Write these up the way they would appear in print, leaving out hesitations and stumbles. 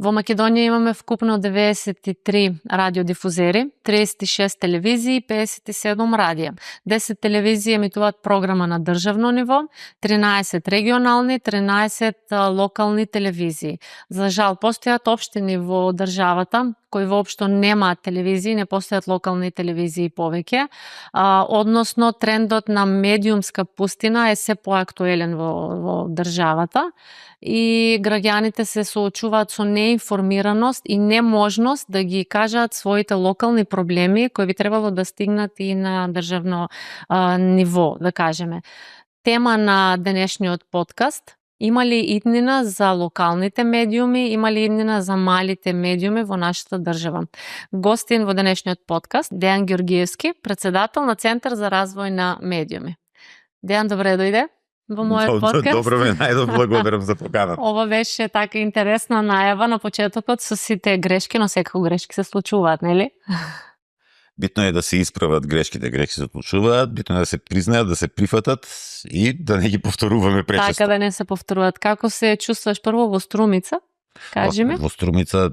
Во Македонија имаме вкупно 93 радиодифузери, 36 телевизии, 57 радија. 10 телевизии емитуваат програма на државно ниво, 13 регионални, 13 локални телевизии. За жал, постојат општини во државата кои воопшто немаат телевизии, не постојат локални телевизии повеќе, односно трендот на медиумска пустина е се поактуелен во државата и граѓаните се соочуваат со неинформираност и неможност да ги кажаат своите локални проблеми кои би требало да стигнат и на државно ниво, да кажеме. Тема на денешниот подкаст: има ли иднина за локалните медиуми, има ли иднина за малите медиуми во нашата држава? Гостин во денешниот подкаст Дејан Ѓоргиевски, председател на Центар за развој на медиуми. Дејан, добре дојде во мојот подкаст. Добро ме најдов, благодарам за поканата. Ова беше така интересна најава на почетокот со сите грешки, но секако грешки се случуваат, нели? Битно е да се исправат грешките се случуваат, битно е да се признаат, да се прифатат и да не ги повторуваме пречесто. Така да не се повторуваат. Како се чувствуваш прво во Струмица? Кажи ми. Во Струмица,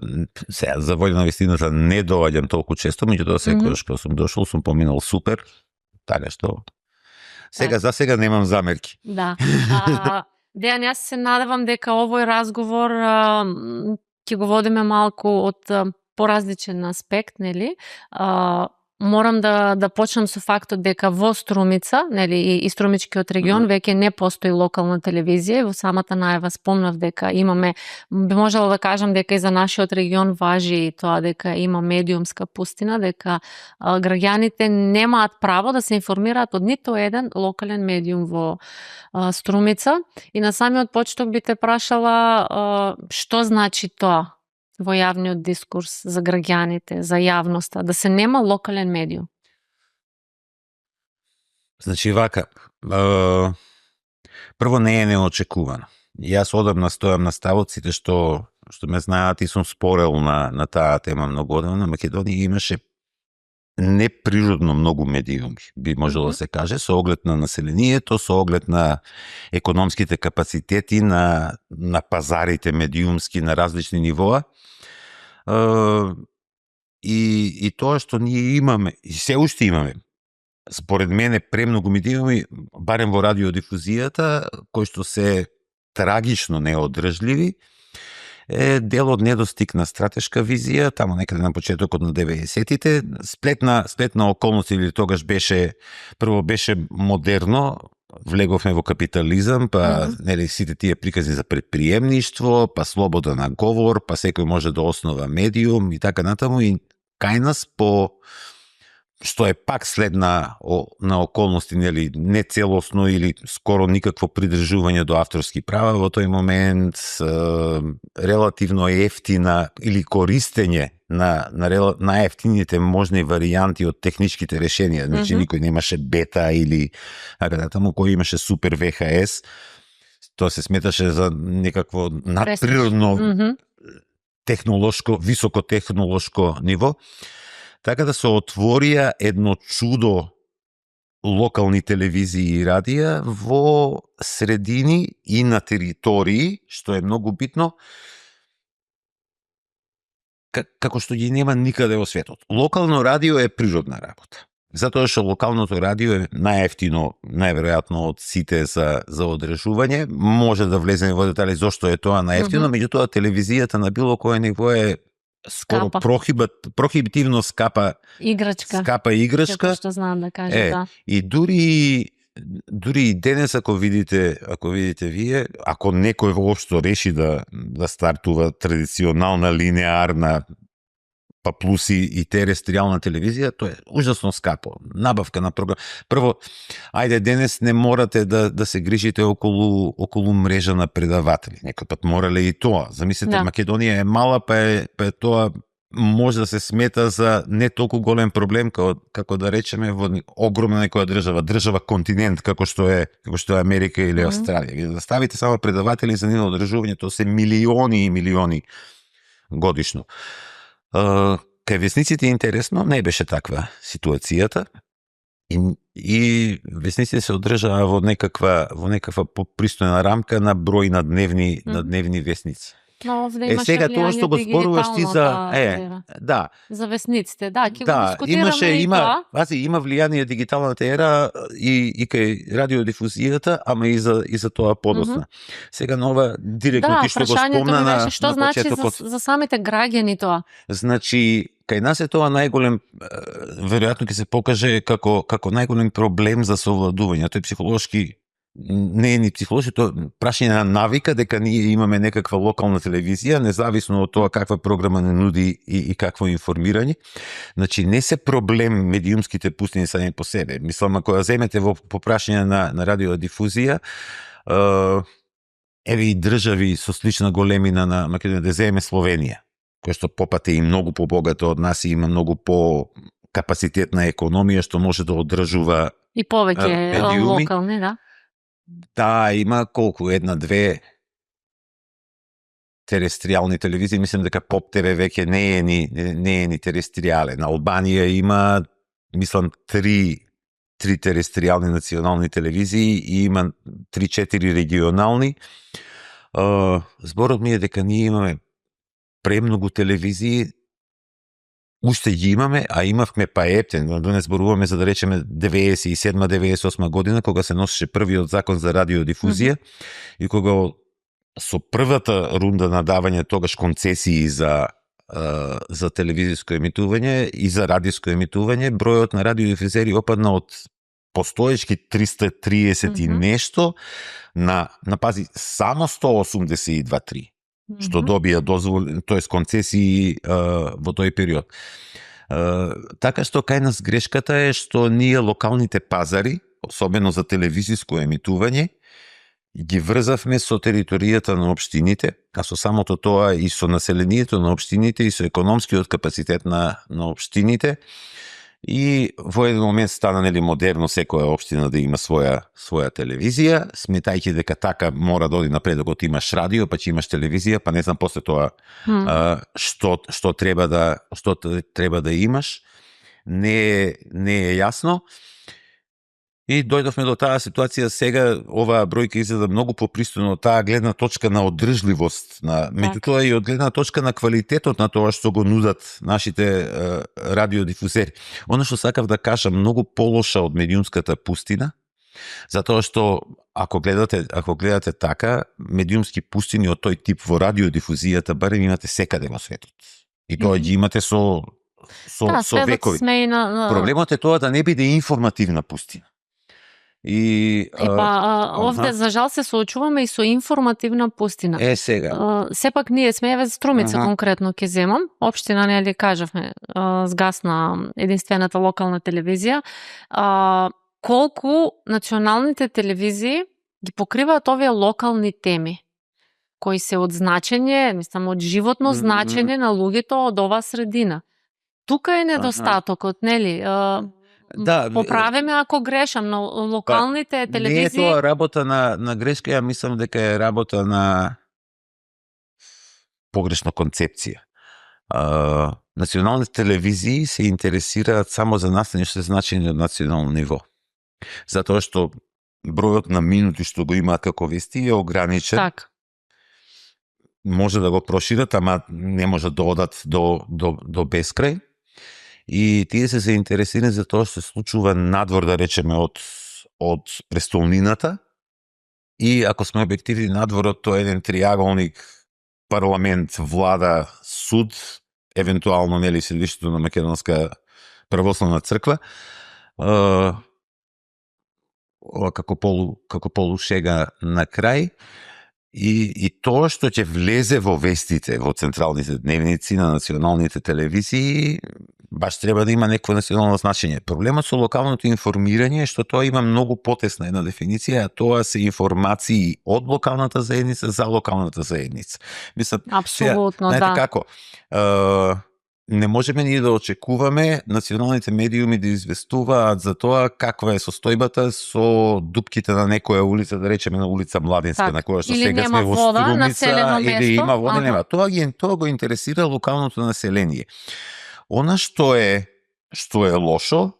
сега, за волја на вистината, не доаѓам толку често, меѓутоа секогаш кога сум дошол, сум поминал супер, така што сега за сега немам замерки. Да. Дејан, јас се надевам дека овој разговор ќе го водиме малку од поразличен аспект, нели? Морам да почнам со фактот дека во Струмица, нели, и Струмичкиот регион веќе не постои локална телевизија. Во самата најава спомнав дека имаме, би можела да кажам дека и за нашиот регион важи тоа дека има медиумска пустина, дека граѓаните немаат право да се информираат од ниту еден локален медиум во Струмица. И на самиот почеток би те прашала што значи тоа во јавниот дискурс за граѓаните, за јавноста, да се нема локален медиум? Значи вака, прво не е неочекувано. Јас одамна стојам на ставот, сите што ме знаат и сум спорел на таа тема многу одамна. На Македонија имаше неприродно многу медиуми, би можело да се каже, со оглед на населението, со оглед на економските капацитети, на пазарите медиумски на различни нивоа. И тоа што ние имаме, и се уште имаме, според мене премногу медиуми, барем во радиодифузијата, кои што се трагично неодржливи, е дел од недостиг на стратешка визија, таму некаде на почетокот на 90-тите, сплетна околност, или тогаш прво беше модерно, влеговме во капитализам, па нели сите тие приказни за предприемништво, па слобода на говор, па секој може да основа медиум и така натаму, и кај нас што е пак след на околности, нели, не целосно или скоро никакво придржување до авторски права, во тој момент релативно ефтина или користење на најефтините можни варијанти од техничките решенија. Значи никој немаше бета или таму кој имаше супер ВХС, тоа се сметаше за некакво надприродно технолошко, високотехнолошко ниво. Така да се отворија едно чудо локални телевизии и радија во средини и на територии, што е многу битно, како што ги нема никаде во светот. Локално радио е природна работа. Затоа што локалното радио е најефтино, најверојатно од сите за одржување. Може да влеземе во детали зошто е тоа најефтино, меѓутоа телевизијата на било кое ниво е скоро прохибитивно скапа играчка. Како што знам да кажа, да. И дури и денес ако видите вие, ако некој воопшто реши да стартува традиционална линеарна па плюс и терестријална телевизија, тоа е ужасно скапо. Набавка на програм. Прво, ајде денес не морате да се грижите околу мрежа на предаватели. Некој пат морале и тоа. Замислете, Македонија е мала, па е тоа може да се смета за не толку голем проблем како да речеме во огромна некоја држава континент како што е Америка или Австралија. Да ставите само предаватели за нивно одржување, тоа се милиони и милиони годишно. Кај весниците интересно не беше таква ситуацијата. И весниците се одржаа во некаква попристојна рамка на број на дневни весници. Но овде имаше сега тоа што го зборуваш ти за да, за весниците, да, ќе го дискутираме има влијание дигиталната ера и кај радиодифузијата, ама и за тоа подоцна. Сега нова директно ти што го спомна на што значи за самите граѓани тоа? Значи кај нас е тоа најголем, веројатно ќе се покаже како најголем проблем за совладување. Тој психолошки не е ни психолошки, тоа прашање на навика дека ние имаме некаква локална телевизија, независно од тоа каква програма не нуди и какво информирање. Значи не се проблем медиумските пустини сами по себе. Мислам, ако ја земете по прашање на радиодифузија, еве и држави со слична големина на Македонија, да земеме Словенија, која што попате и многу побогата од нас и има многу по капацитетна економија што може да одржува и повеќе локални, да. Да, има колку, една-две терестријални телевизии, мислам дека Поп ТВ веќе не е ни терестријален. Албанија има, мислам, три терестријални национални телевизии и има 3-4 регионални. Зборот ми е дека ние имаме премногу телевизии, уште ги имаме, а имавме па ептен, да не зборуваме за да речеме 97-98 година, кога се носеше првиот закон за радиодифузија и кога со првата рунда на давање тогаш концесии за телевизиско емитување и за радиско емитување, бројот на радиодифузери опадна од постоечки 330 и нешто на пази само 182-3. Што добија дозволи, тоест концесии во тој период. Така што кај нас грешката е што ние локалните пазари, особено за телевизиско емитување, ги врзавме со територијата на општините, а со самото тоа и со населението на општините и со економскиот капацитет на општините. И во еден момент стана модерно секоја општина да има своја телевизија, сметајќи дека така мора да оди напред, докато имаш радио, па ќе имаш телевизија, па не знам после тоа што треба да имаш, не е јасно. И дојдовме до таа ситуација сега, оваа бројка изгледа многу попристојно од таа гледна точка на одржливост, меѓутоа и од гледна точка на квалитетот на тоа што го нудат нашите радиодифузери. Оно што сакав да кажам, многу полоша од медиумската пустина, затоа што ако гледате така, медиумски пустини од тој тип во радиодифузијата барем имате секаде во светот. И тоа ги имате со векови. Проблемот е тоа да не биде информативна пустина. Овде за жал се соочуваме и со информативна пустина. Сега. Сепак ние сме, еве Струмица конкретно ќе земам, општина нели кажавме, згасна единствената локална телевизија. Колку националните телевизии ги покриваат овие локални теми кои се од значење, мислам од животно значење на луѓето од оваа средина. Тука е недостатокот, нели? Да, поправиме ако грешам, но локалните телевизии... Не е тоа работа на грешка, ја мислам дека е работа на погрешна концепција. Националните телевизии се интересираат само за настани што е значење од национално ниво. Затоа што бројот на минути што го имаат како вести е ограничен. Так. Може да го прошират, ама не може да одат до бескрај. И тие се заинтересирани за тоа што се случува надвор, да речеме, од престолнината. И ако сме објективни, надворот тоа е еден триаголник: парламент, влада, суд, евентуално нели седилиштето на Македонска православна црква. Како полушега на крај. И тоа што ќе влезе во вестите, во централните дневници на националните телевизии, баш треба да има некој национално значење. Проблемот со локалното информирање е што тоа има многу потесна една дефиниција, а тоа се информации од локалната заедница за локалната заедница. Мислам, апсолутно, знаете да. Како? не можеме ние да очекуваме националните медиуми да известуваат за тоа каква е состојбата со дупките на некоја улица, да речеме на улица Младинска, на која што сега сме во Струмица, или има вода, нема. Тоа го интересира локалното население. Она што е лошо,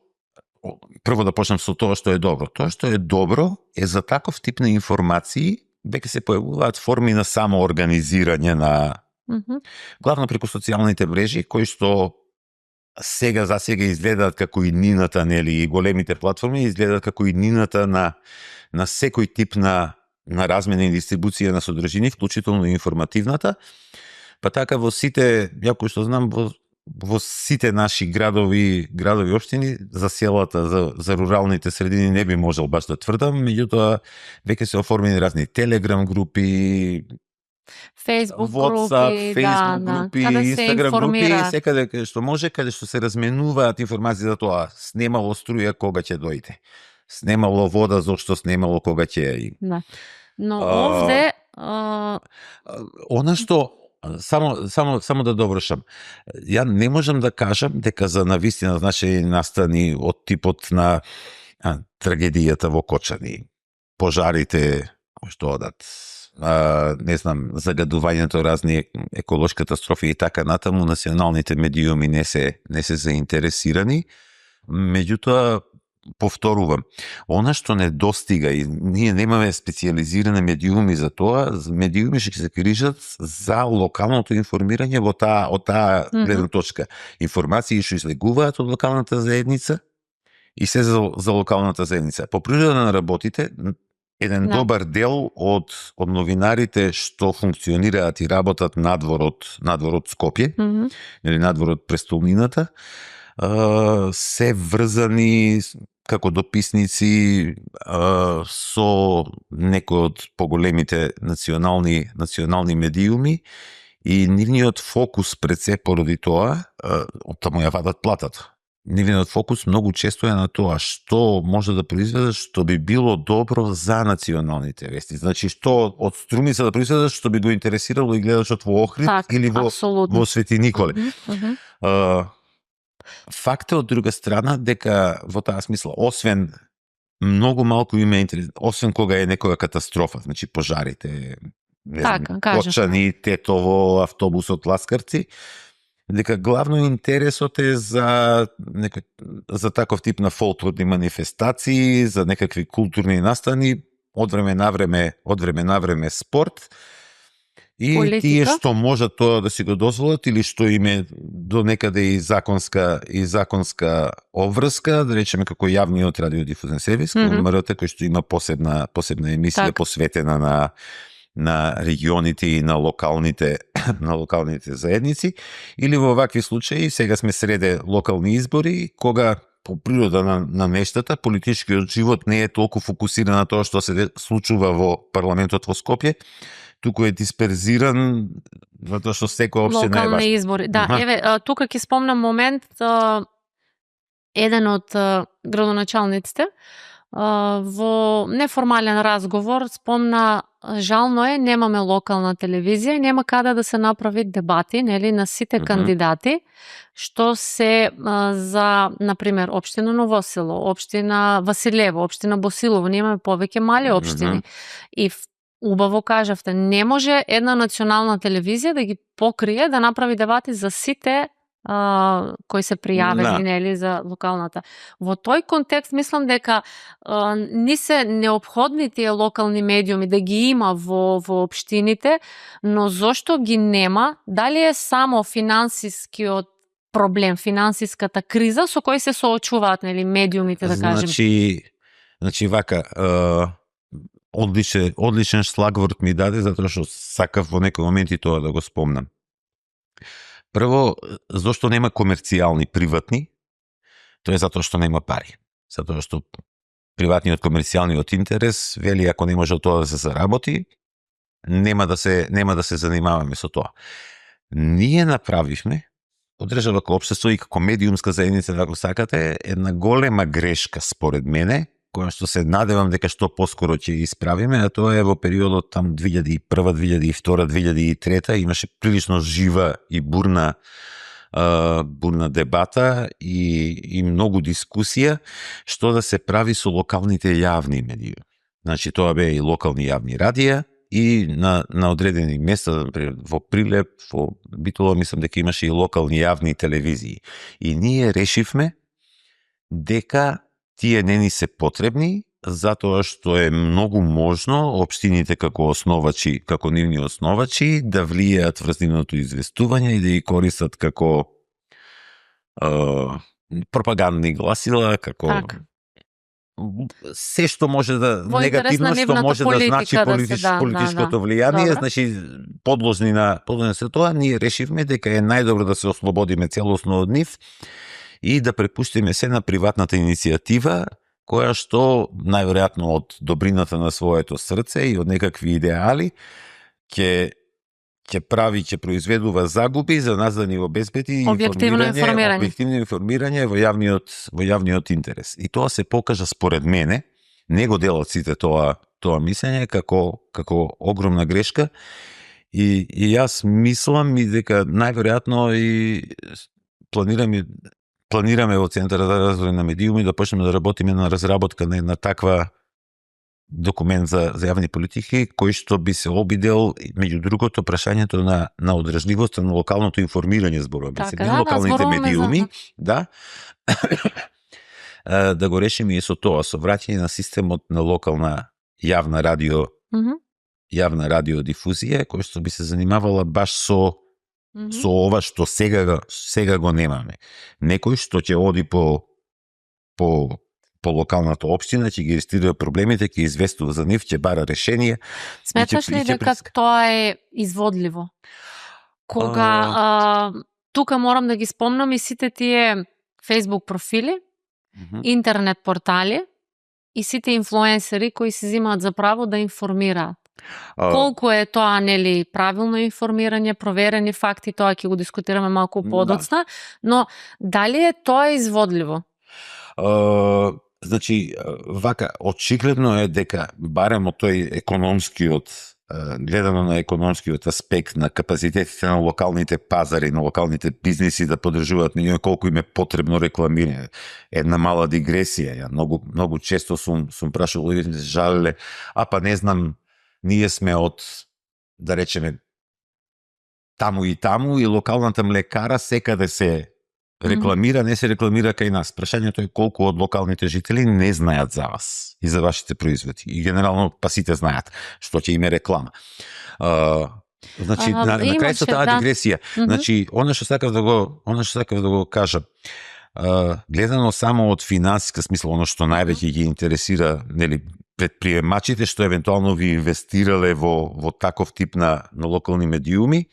прво да почнем со тоа што е добро. Тоа што е добро е за таков тип на информации веќе се појавуваат форми на самоорганизирање на главно преку социјалните мрежи, кои што сега изгледаат како и нината, нели, и големите платформи изгледаат како и нината на секој тип на размена и дистрибуција на содржини, вклучително и информативната. Па така во сите, ја кој што знам, во сите наши градови општини, за селата, за руралните средини не би можел баш да тврдам, меѓутоа веќе се оформени разни телеграм групи, Facebook WhatsApp, групи, групи, Instagram групи, секаде каде што може, каде што се разменуваат информации за тоа, снемало струја кога ќе дојде, снемало вода зошто снемало кога ќе. Да. Но овде она што само да довршам. Ја не можам да кажам дека за навистина значи настани од типот на трагедијата во Кочани, пожарите што одат, не знам, загадувањето, разни еколошки катастрофи и така натаму, националните медиуми не се заинтересирани. Меѓутоа, повторувам, она што не достига и ние немаме специјализирани медиуми за тоа, медиуми што се грижат за локалното информирање од таа гледна точка. Информации што излегуваат од локалната заедница и се за локалната заедница. По природа на работите, еден добар дел од новинарите што функционираат и работат надвор од Скопје, или надвор од престолнината, се врзани како дописници со некои од поголемите национални медиуми и нивниот фокус пред се поради тоа, таму ја вадат платата. Нивниот фокус многу често е на тоа што може да произведат што би било добро за националните вести. Значи што од Струмица да произведат што би го интересирало и гледачот во Охрид или во Свети Николе. Факт е од друга страна дека во таа смисла, освен многу малку има интерес, освен кога е некоја катастрофа, значи пожарите, Кочани, Тетово, автобусот Ласкарци, дека главно интересот е за таков тип на фолклорни манифестации, за некакви културни настани, од време на време спорт, и политика. Тие што можат тоа да си го дозволат или што им е до некаде и законска обврска, да речеме како јавниот радиодифузен сервис, МРТ, кој што има посебна емисија посветена на регионите и на локалните заедници, или во вакви случаи, сега сме среде локални избори, кога по природа на нештата, политичкиот живот не е толку фокусиран на тоа што се случува во парламентот во Скопје, туку е дисперзиран, затоа што секоја општина е важна. Локални избори. Да, еве, тука ќе спомнам момент, еден од градоначалниците во неформален разговор спомна, жално е, немаме локална телевизија, нема каде да се направи дебати, нели, на сите кандидати, што се за, например, општина Новосело, општина Василево, општина Босилово, немаме повеќе мали општини. И убаво кажавте, не може една национална телевизија да ги покрие, да направи дебати за сите кои се пријавени, нели, за локалната. Во тој контекст мислам дека ни се неопходни тие локални медиуми да ги има во општините, но зошто ги нема? Дали е само финансискиот проблем, финансиската криза со кој се соочуваат, нели, медиумите, да кажем? Значи вака, одличен шлагворд ми даде, затоа што сакав во некој момент и тоа да го спомнам. Прво, зошто нема комерцијални приватни? Тоа е затоа што нема пари. Затоа што приватниот комерцијалниот интерес вели ако не може тоа да се заработи, нема да се занимаваме со тоа. Ние направивме од држава како општество и како медиумска заедница, ако сакате, една голема грешка според мене, која што се надевам дека што поскоро ќе исправиме, а тоа е во периодот там 2001, 2002, 2003, имаше прилично жива и бурна бурна дебата и многу дискусија што да се прави со локалните јавни медии. Значи, тоа беа и локални јавни радија, и на одредени места, например, во Прилеп, во Битола, мислам дека имаше и локални јавни телевизии. И ние решивме дека тие не ни се потребни, затоа што е многу можно општините како основачи, како нивни основачи, да влијаат врз нивното известување и да ги користат како пропагандни гласила, како се што може да негативно што може да значи политичкото влијание, значи подложни на се тоа, ние решивме дека е најдобро да се ослободиме целосно од нив и да препуштиме се на приватната иницијатива, која што најверојатно од добрината на своето срце и од некакви идеали ќе произведува загуби за нас да ни обезбеди објективно информирање во јавниот интерес. И тоа се покажа според мене, не го делат сите тоа мислење како огромна грешка, и јас мислам и дека најверојатно и планираме во Центарот за развој на медиуми да почнеме да работиме на разработка на една таква документ за јавни политики, кој што би се обидел, меѓу другото, прашањето на одржливоста на локалното информирање, зборуваме се, локалните медиуми, да го решиме и со тоа, со враќање на системот на локална јавна радиодифузија, кој што би се занимавала баш со ова што сега го немаме. Некој што ќе оди по локалната општина, ќе ги регистрира проблемите, ќе известува за нив, ќе бара решение. Сметаш ли дека тоа е изводливо? Кога тука морам да ги спомнам и сите тие Facebook профили, интернет портали и сите инфлуенсери кои се земаат за право да информираат. Колку е тоа, нели, правилно информирање, проверени факти, тоа ќе го дискутираме малку подоцна, но дали е тоа изводливо? Значи, вака, очигледно е дека, барем од тој економскиот, гледано на економскиот аспект на капацитетите на локалните пазари, на локалните бизниси да поддржуваат на колку им е потребно рекламирање. Една мала дигресија, ја многу често сум прашал луѓе се жалеле, па не знам, ние сме од, да речеме, таму и локалната млекара секаде се рекламира, не се рекламира кај нас. Прашањето е колку од локалните жители не знаат за вас и за вашите производи. И генерално па сите знаат што ќе име реклама. Значи, на крај со таа дигресија. Значи, она што сакав да го кажам, гледано само од финансиска смисла, оно што највеќе ги интересира, нели, предприемачите што евентуално ви инвестирале во таков тип на локални медиуми,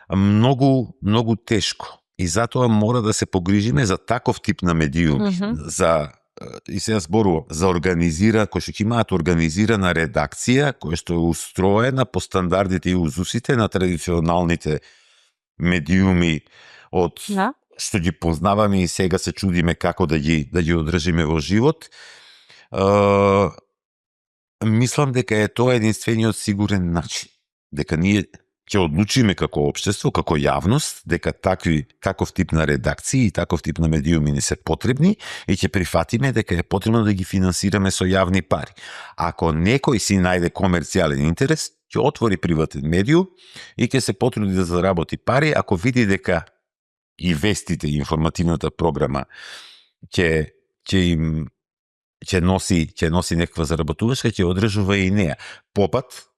многу тешко. И затоа мора да се погрижиме за таков тип на медиуми, и сега зборувам, за кој што ќе имаат организирана редакција, која што е устроена по стандардите и узусите на традиционалните медиуми што ги познаваме и сега се чудиме како да ги одржиме во живот. Мислам дека е тоа единствениот сигурен начин. Дека ние ќе одлучиме како општество, како јавност, дека таков тип на редакции и таков тип на медиуми не се потребни и ќе прифатиме дека е потребно да ги финансираме со јавни пари. Ако некој си најде комерцијален интерес, ќе отвори приватен медиум и ќе се потруди да заработи пари, ако види дека и вестите, и информативната програма ќе носи некаква заработувачка, ќе одржува и неа. Попат,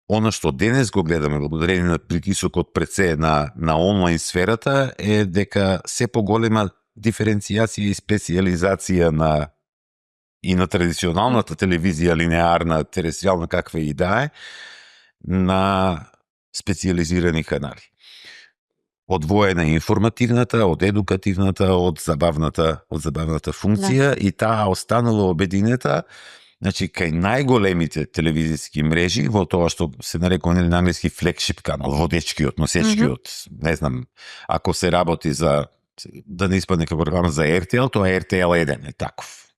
она што денес го гледаме, благодарение на притисокот пред се на онлайн сферата, е дека се поголема диференцијација и специализација на традиционалната телевизија, линеарна, терестријална, каква и да е, на специализирани канали. Одвоена информативната, од едукативната, од забавната функција, и таа останала обединета, значи, кај најголемите телевизиски мрежи, во тоа што се нарекува на англиски флагшип канал, водечкиот, носечкиот, не знам, ако се работи за, да не испадне како реклама за RTL, тоа RTL 1 е таков.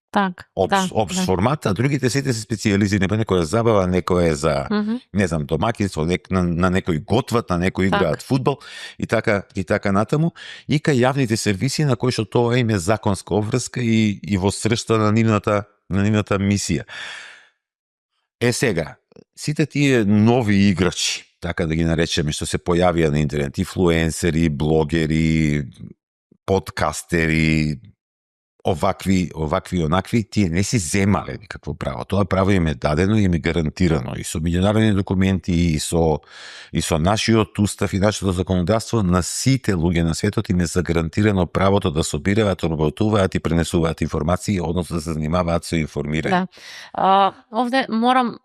Опс формат, а другите сите се специјализирани, некој е забава, некој е за не знам, домаќинство, на некој готват, на некој играат фудбал и така натаму, и кај јавните сервиси на кои што тоа им е законска обврска и во сршта на нивната мисија. Сега, сите тие нови играчи, така да ги наречеме, што се појавија на интернет, инфлуенсери, блогери, подкастери, овакви, онакви, тие не си земале никакво право. Тоа право им е дадено и им е гарантирано и со меѓународни документи и со нашиот устав и нашето законодавство. На сите луѓе на светот им е загарантирано правото да собираат, обработуваат и пренесуваат информации, односно да се занимаваат со информирање. Овде морам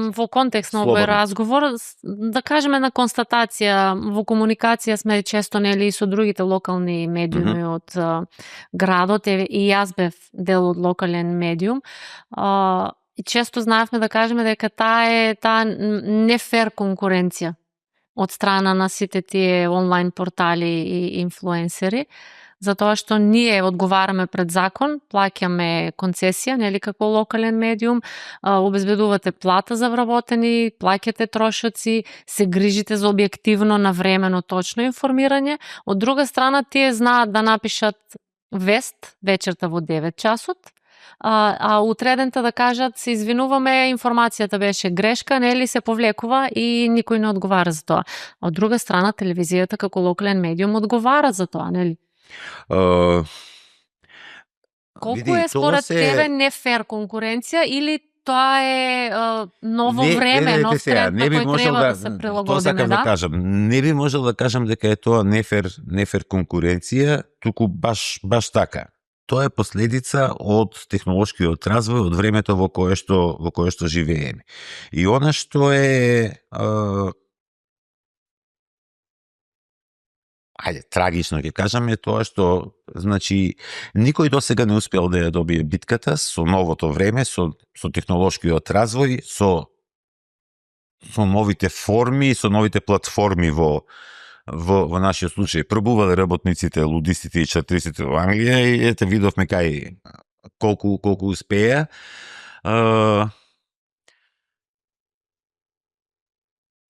во контекст на овој разговор да кажеме на констатација, во комуникација сме често нели и со другите локални медиуми од градот, и јас бев дел од локален медиум. И често знаевме да кажеме дека таа нефер конкуренција од страна на сите тие онлайн портали и инфлуенсери, затоа што ние одговараме пред закон, плаќаме концесија, нели како локален медиум, обезбедувате плата за вработени, плаќате трошоци, се грижите за објективно, навремено, точно информирање. Од друга страна, тие знаат да напишат вест вечерта во 9 часот, а утредента да кажат се извинуваме, информацијата беше грешка, нели се повлекува и никој не одговара за тоа. А од друга страна, телевизијата како локален медиум одговара за тоа, нели? Колку е според тебе нефер конкуренција или тоа е ново време, нов тренд на кој треба да се прилагодиме, да кажам. Не би можел да кажам дека е тоа нефер конкуренција, туку баш така. Тоа е последица од технолошкиот развој, од времето во кое што живееме. И она што е трагично ќе кажаме тоа што, значи, никој досега не успел да ја добие битката со новото време, со технолошкиот развој, со новите форми, со новите платформи во нашиот случај. Пробувале работниците, лудистите и чартристите во Англија и ете видовме кај колку успеа.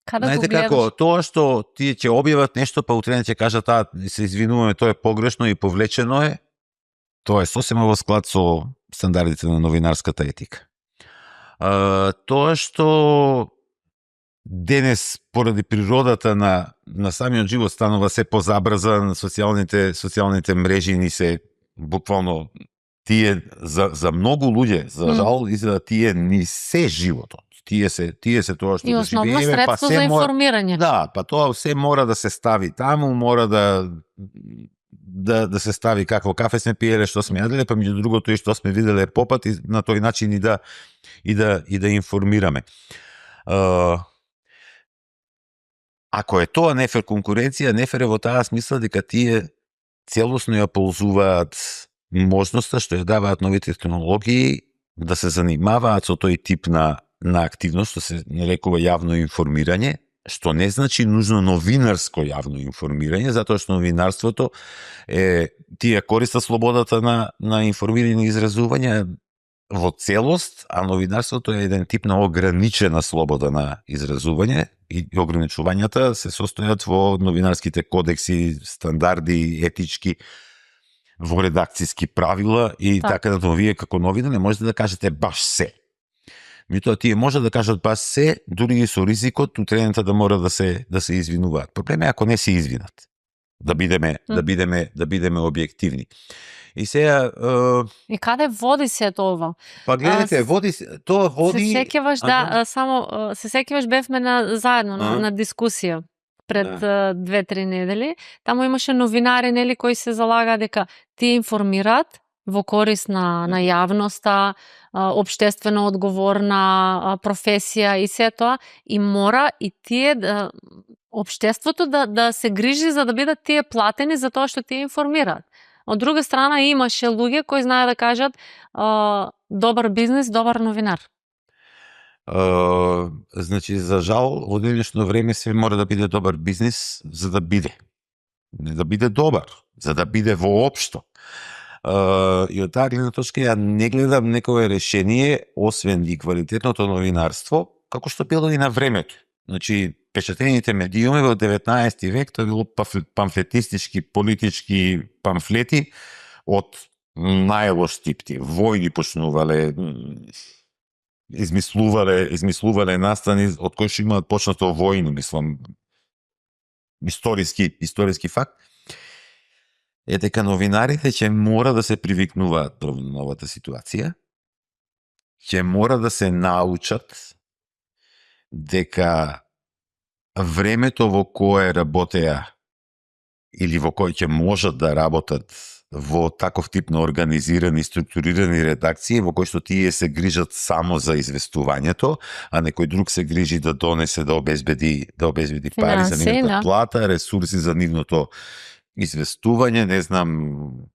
Знаете како, тоа што тие ќе објават нешто, па утре ќе кажат, се извинуваме, тоа е погрешно и повлечено е, тоа е сосема во склад со стандардите на новинарската етика. Тоа што денес, поради природата на самиот живот, станува се позабрзан, социјалните мрежи ни се буквално тие за многу луѓе, за жал, изгледа тие ни се животот. Тие се тоа што и основно живееме, средство за информирање. Да, па тоа се мора да се стави таму, мора да се стави какво кафе сме пиеле, што сме јаделе, па меѓу другото и што сме виделе попат и на тој начин и да информираме. Ако е тоа нефер конкуренција, нефер е во таа смисла дека тие целосно ја ползуваат можноста што ја даваат новите технологии да се занимаваат со тој тип на активност, што се нарекува јавно информирање, што не значи нужно новинарско јавно информирање, затоа што новинарството тие користат слободата на информирање и изразување во целост, а новинарството е еден тип на ограничена слобода на изразување и ограничувањата се состојат во новинарските кодекси, стандарди, етички, во редакцијски правила и така да вие како новина не можете да кажете баш се. Меѓутоа тие може да кажат баш се, дури и со ризикот утредента да мора да се извинуваат. Проблем е ако не се извинат. Да бидеме објективни. И сега и каде води се тоа? Па гледате, тоа води. Се сеќаваш бевме заедно на дискусија пред 2-3 недели. Таму имаше новинари, нели, кои се залага дека тие информираат во корист на јавноста, општествено одговорна професија и се тоа, и мора и тие општеството да се грижи за да бидат тие платени за тоа што тие информираат. Од друга страна имаше луѓе кои знаат да кажат добар бизнис, добар новинар. Значи, за жал, во денешно време се мора да биде добар бизнис за да биде. Не да биде добар, за да биде воопшто. И од таа гледна точка ја не гледам некое решение, освен и квалитетното новинарство, како што било и на времето. Значи, печатените медиуми во 19 век, тоа било памфлетистички, политички памфлети од најлош тип. Војни почнувале, измислувале настани од кои што имаат почнато војни, мислам, историски факт. Е дека новинарите ќе мора да се привикнуваат до новата ситуација, ќе мора да се научат дека времето во кое работеа или во кое ќе можат да работат во таков тип на организирани, структурирани редакции, во кои што тие се грижат само за известувањето, а некој друг се грижи да донесе, да обезбеди пари за нивната плата, ресурси за нивното известување, не знам,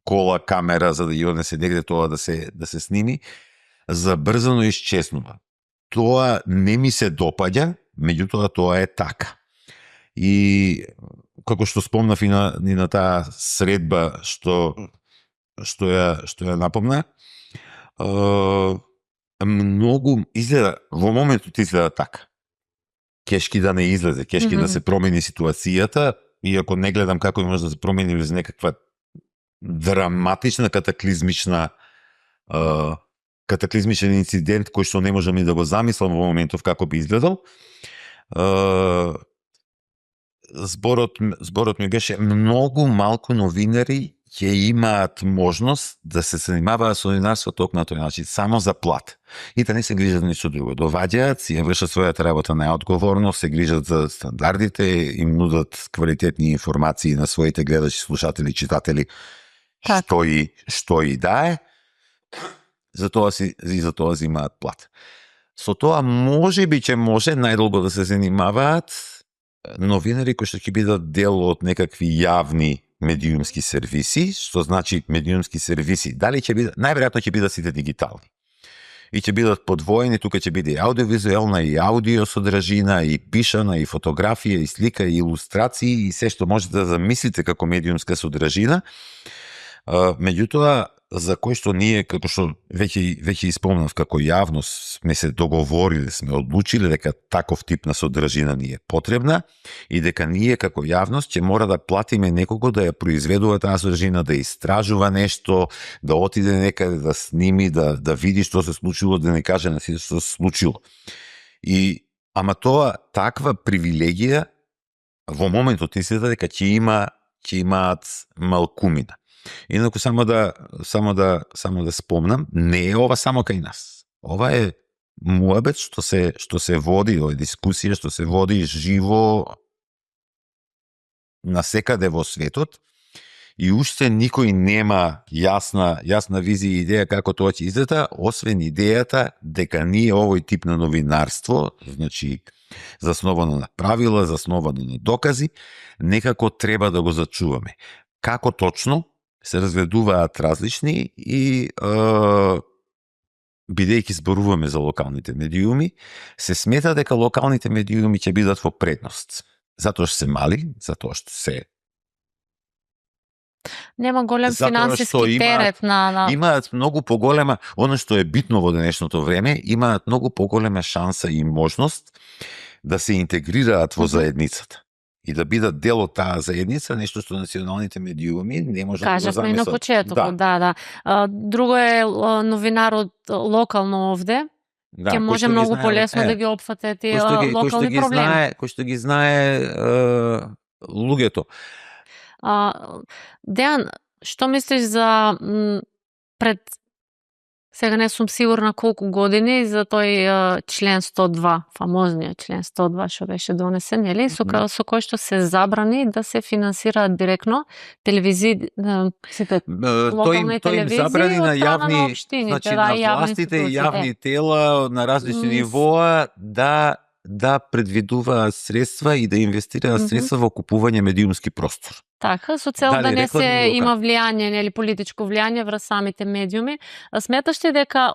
кола, камера за да ја донесе негде тоа да се сними, забрзано исчезнува. Тоа не ми се допаѓа, меѓутоа тоа е така. И како што спомнав и на таа средба што ја напомна, многу изгледа, во моментот изгледа така. Кешки да не излезе, кешки да се промени ситуацијата, иако не гледам како може да се промени без некаква драматична, катаклизмичен инцидент кој што не можам и да го замислам во моментов како би изгледал. Зборот ми беше многу малку новинари ќе имаат можност да се занимаваат со новинарство токму на тој начин, само за плат. И да не се грижат за ништо друго. Доваѓаат, си ја вршат својата работа најодговорно, се грижат за стандардите, им нудат квалитетни информации на своите гледачи, слушатели, читатели, што и да е. За тоа зимаат плат. Со тоа можеби ќе може најдолго да се занимаваат новинари кои што ќе бидат дел од некакви јавни медиумски сервиси, што значи медиумски сервиси, дали ќе бидат, најверојатно ќе бидат сите дигитални. И ќе бидат подвоени, тука ќе биде и аудиовизуелна, и аудио содржина, и пишана, и фотографија, и слика, и илустрации, и се што можете да замислите како медиумска содржина. Меѓутоа, за кој што ние, како што веќе испомнав, како јавност сме се договориле, сме одлучиле дека таков тип на содржина ни е потребна и дека ние како јавност ќе мора да платиме некого да ја произведува таа содржина, да истражува нешто, да отиде некаде, да сними, да види што се случило, да не каже на сите што се случило. Ама тоа, таква привилегија во моментот изгледа дека ќе имаат малкумина. Инаку само да спомнам, не е ова само кај нас. Ова е муабет што се води, ова е дискусија што се води живо насекаде во светот и уште никој нема јасна визија и идеја како тоа ќе изгледа, освен идејата дека ние овој тип на новинарство, значи засновано на правила, засновано на докази, некако треба да го зачуваме. Како точно се разгледуваат различни и бидејќи зборуваме за локалните медиуми, се смета дека локалните медиуми ќе бидат во предност. Затоа што се мали, затоа што се нема голем финансиски терет на имаат многу поголема, она што е битно во денешното време, имаат многу поголема шанса и можност да се интегрираат во заедницата и да бидат дел од таа заедница, нешто што националните медиуми не може да го замислат. Кажавме и на почетокот, да. Друго е новинарот локално овде, ќе може многу полесно да ги опфате тие локални проблеми. Кој што ги знае луѓето. Дејан, што мислиш за пред сега не сум сигурна колку години за тој член 102, фамозниот член 102 што беше донесен, нели, со кој што се забрани да се финансираат директно телевизии, сите локални телевизии забрани на јавни, општините, значи на властите и јавни тела на различни нивоа да предвидуваат средства и да инвестираат средства во купување медиумски простор. Така, со цел да не се има влијание, нели, политичко влијание врз самите медиуми. Сметаш ли дека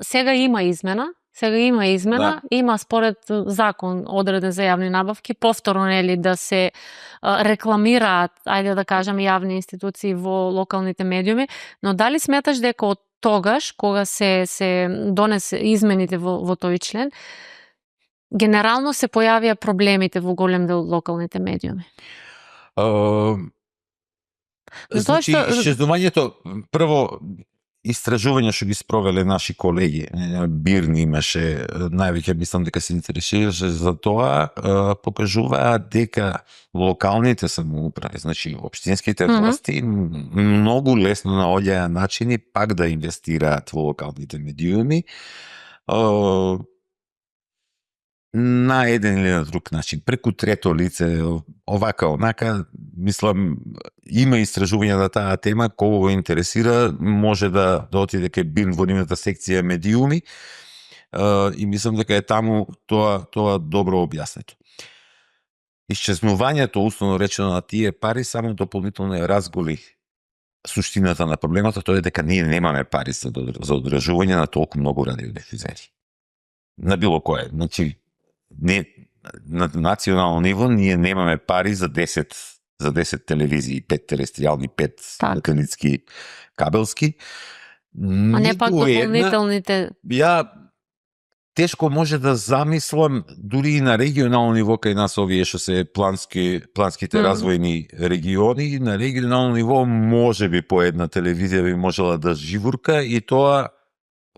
сега има измена, Сега има измена, има според закон одреден за јавни набавки, повторно нели да се рекламираат, ајде да кажам, јавни институции во локалните медиуми, но дали сметаш дека од тогаш, кога се донесе измените во тој член, генерално се појавија проблемите во голем дел од локалните медиуми? Значи, исчезнувањето, прво, истражување што ги спровеле наши колеги, БИРН имаше, највеќе мислам дека се интересираше за тоа, покажуваат дека локалните самоуправи, значи општинските власти, многу лесно наоѓаја начини пак да инвестираат во локалните медиуми, на еден или на друг начин, преку трето лице, овака, онака, мислам, има истражување на таа тема, кого го интересира, може да отиде кај БИРН во нивната секција медиуми, и мислам дека е таму тоа добро објаснето. Исчезнувањето, условно речено, на тие пари само дополнително ја разголи суштината на проблемот, тоа е дека ние немаме пари за одржување на толку многу радиодифузери. На било кое. Значи, не, на национално ниво ние немаме пари за 10 телевизии, 5 терестријални, 5 сателитски, кабелски. А не пак дополнителните... Ја тешко може да замислам дури и на регионално ниво кај нас овие што се планските развојни региони, на регионално ниво може би по една телевизија би можела да живурка и тоа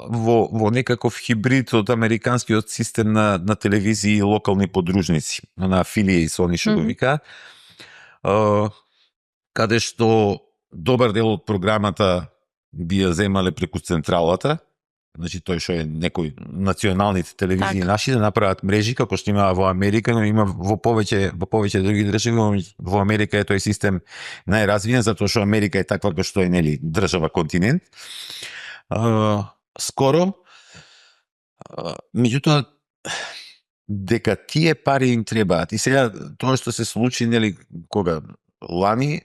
во некаков хибрид од американскиот систем на телевизии и локални подружници, на афилии со они што го вика, каде што добар дел од програмата би ја земале преку централата, значи тој што е некој националните телевизии наши да направат мрежи како што има во Америка, но има во повеќе други држави. Во Америка е тој систем најразвиен затоа што Америка е таква како што е нели држава континент. Скоро, меѓутоа, дека тие пари им требаат. И сега, тоа што се случи, нели, кога? Лани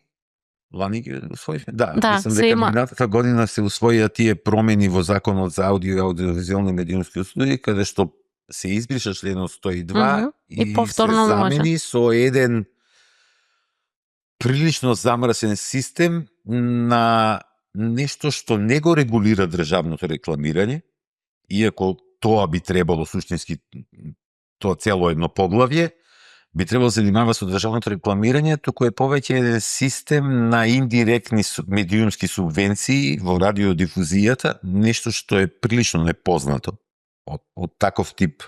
ги усвоивме? Да, мислам дека минатата година се усвоија тие промени во Законот за аудио и аудиовизуелни медиумски услуги, каде што се избриша членот 102 и се замени со еден прилично замрсен систем на нешто што не го регулира државното рекламирање, иако тоа би требало суштински, тоа цело едно поглавје, би требало да се занимава со државното рекламирање, туку е повеќе еден систем на индиректни медиумски субвенции во радиодифузијата, нешто што е прилично непознато од таков тип.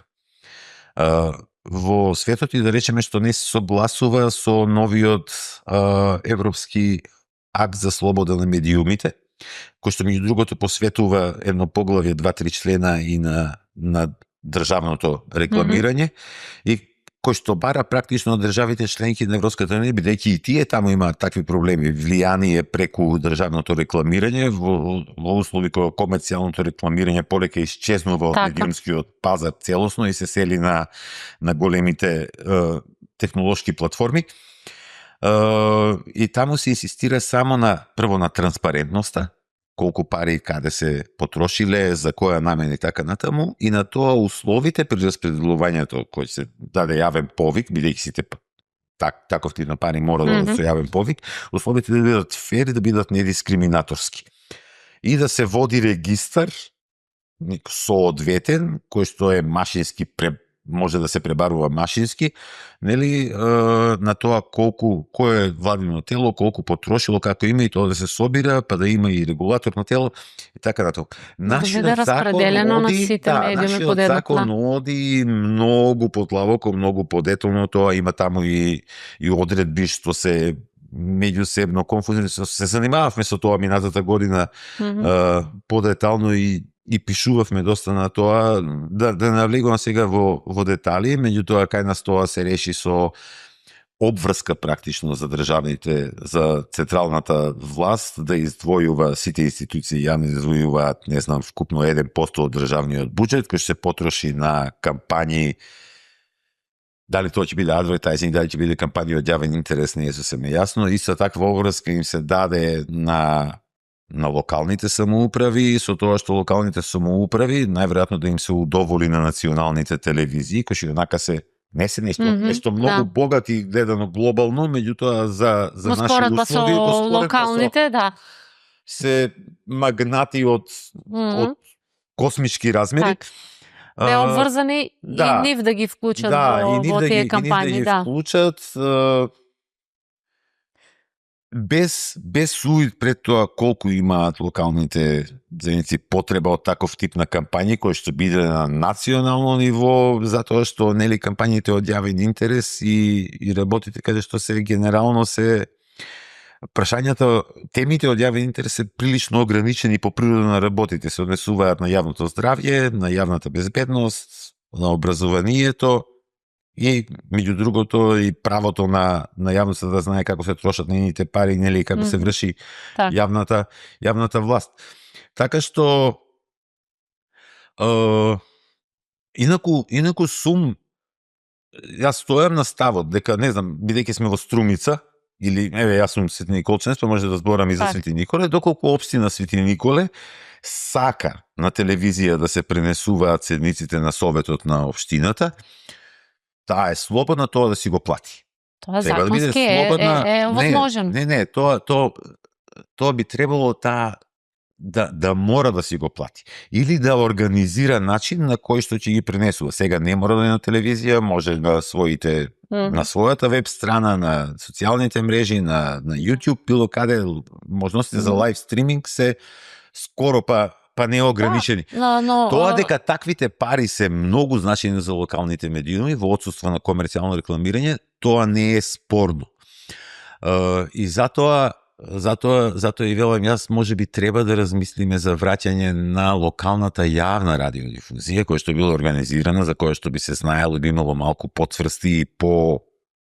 Во светот и да речеме што не се согласува со новиот европски акт за слобода на медиумите, кој што меѓу другото посветува едно поглавје 2-3 члена и на државното рекламирање и кој што бара практично од државите членки на Европската унија, бидејќи и тие таму имаат такви проблеми, влијание преку државното рекламирање во услови кога комерцијалното рекламирање полека исчезнува од медиумскиот пазар целосно и се сели на големите технолошки платформи. И таму се инсистира само прво на транспарентноста, колку пари каде се потрошиле, за која намена и така натаму, и на тоа условите при распределувањето кој се даде јавен повик, бидејќи сите таков тип на пари мора да се јавен повик, условите да бидат фер и да бидат недискриминаторски. И да се води регистар соодветен, кој што е машински може да се пребарува машински, нели, на тоа кој е владино тело, колку потрошило, како има и тоа да се собира, па да има и регулаторно тело и така натаму. Нашиот закон оди многу подлабоко, многу подетално, тоа има таму и одредби што се меѓусебно конфузни, се занимававме со тоа минатата година подетално и пишувавме доста на тоа, да навлегувам сега во детали, меѓутоа кај нас тоа се реши со обврска практично за државните, за централната власт да издвојува сите институции јавни да издвојуваат, не знам, вкупно 1% од државниот буџет кој ќе се потроши на кампањи. Дали тоа ќе биде адвертајзинг, дали ќе биде кампања од јавен интерес, не е сосем јасно. Исто таква обврска им се даде на на локалните самоуправи, со тоа што локалните самоуправи најверојатно да им се удоволи на националните телевизии, кои што онака се не се нешто многу богати гледано глобално, меѓутоа за наши услови, со локалните, се магнати од космички размери. Бе обврзани и нив да ги вклучат во тие кампањи, и нив да ги вклучат без суид пред тоа колку имаат локалните заедници потреба од таков тип на кампањи кои што биде на национално ниво, затоа што нели кампањите од јавен интерес и работите каде што се генерално се прашањата, темите од јавен интерес се прилично ограничени по природа на работите, се однесуваат на јавното здравје, на јавната безбедност, на образованието и меѓу другото и правото на јавноста да знае како се трошат нейните пари, нели, како се врши јавната власт. Така што инаку сум јас стојам на ставот дека не знам, бидејќи сме во Струмица или јас сум Свети Николченец, па може да зборам и за Свети Николе, доколку општина Свети Николе сака на телевизија да се пренесуваат седмиците на советот на општината, таа е слободна тоа да си го плати. Тоа законски е возможен. Не, тоа би требало да мора да си го плати. Или да организира начин на кој што ќе ги пренесува. Сега не мора да е на телевизија, може на својата веб страна, на социјалните мрежи, на YouTube, било каде, можностите за лайв стриминг се скоро па неограничени. Тоа дека таквите пари се многу значени за локалните медиуми во отсуство на комерцијално рекламирање, тоа не е спорно. И затоа и велам јас можеби треба да размислиме за враќање на локалната јавна радиодифузија која што била организирана, за која што би се знаело, би имало малку потврсти и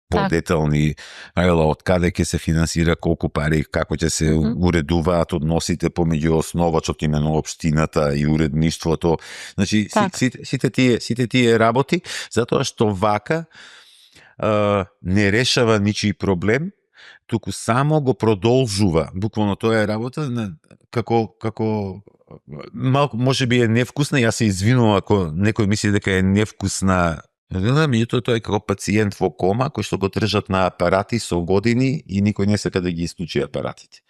по-детални правила од каде ќе се финансира, колку пари, како ќе се уредуваат односите помеѓу основачот, имено општината и уредништвото. Значи сите тие работи, затоа што вака не решава ничи проблем, туку само го продолжува. Буквално тоа е работа како малку можеби е невкусна, јас се извинувам ако некој мисли дека е невкусна. Меѓутоа тој е како пациент во кома кој што го држат на апарати со години и никој не сака да ги исклучи апаратите.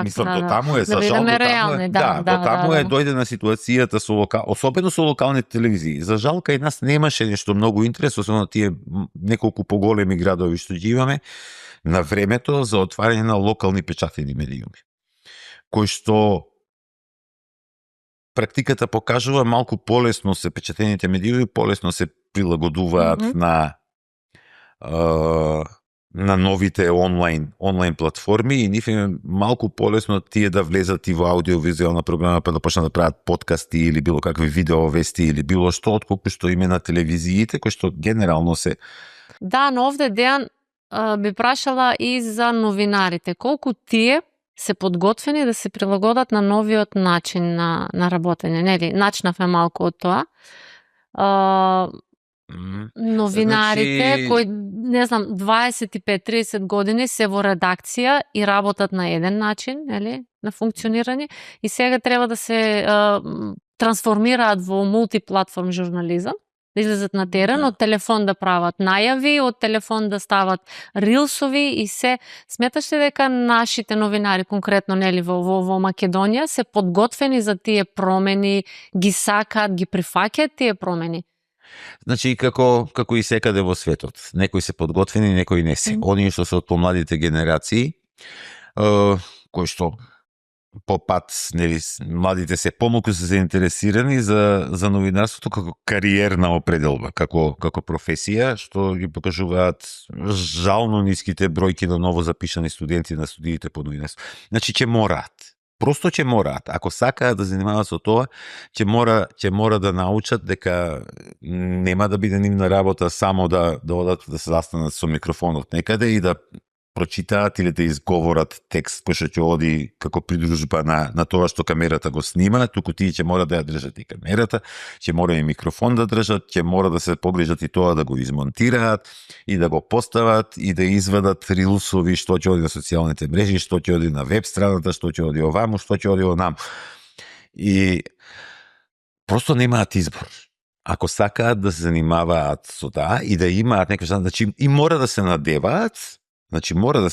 Мислам, таму е, за жал, таму е дојдена ситуацијата особено со локалните телевизии. За жал, кај нас немаше нешто многу интерес, особено тие неколку поголеми градови што ги имаме, на времето за отварање на локални печатени медиуми, кои што практиката покажува малку полесно се печатените медиуми, полесно се прилагодуваат на новите онлайн платформи и нив е малку полесно тие да влезат и во аудиовизуелна програма па да почнат да прават подкасти или било какви видеовести или било што, отколку што име на телевизиите, кои што генерално се... Да, но овде Дејан би прашала и за новинарите. Колку тие се подготвени да се прилагодат на новиот начин на работење? Нели, начнавме малку од тоа. Новинарите кои, не знам, 25-30 години се во редакција и работат на еден начин, нели, на функционирање, и сега треба да се трансформираат во мултиплатформ журнализам, да излезат на терен, од телефон да прават најави, од телефон да стават рилсови и се. Сметаш ли дека нашите новинари, конкретно нели во Македонија, се подготвени за тие промени, ги сакаат, ги прифаќаат тие промени? Значи, како и секаде во светот. Некои се подготвени, некои не се. Оние што се од помладите генерации, кои што по пат, нели, младите се помалку се заинтересирани за новинарството како кариерна определба, како професија, што ги покажуваат жално ниските бројки на ново запишани студенти на студиите по новинарство. Значи, ќе мораат. Просто ќе мораат. Ако сакаат да занимаваат со тоа, ќе мора да научат дека нема да биде нивна работа само да одат да се застанат со микрофонот некаде и да прочитаат или да изговорат текст кој што ќе оди како придружба на тоа што камерата го снима, туку тие ќе мора да ја држат и камерата, ќе мора и микрофон да држат, ќе мора да се погрижат и тоа да го измонтираат и да го постават и да извадат рилсови што ќе оди на социјалните мрежи, што ќе оди на веб страната, што ќе оди оваму, што ќе оди онаму. И просто немаат избор. Ако сакаат да се занимаваат со таа и да имаат некој шанс, значи и мора да се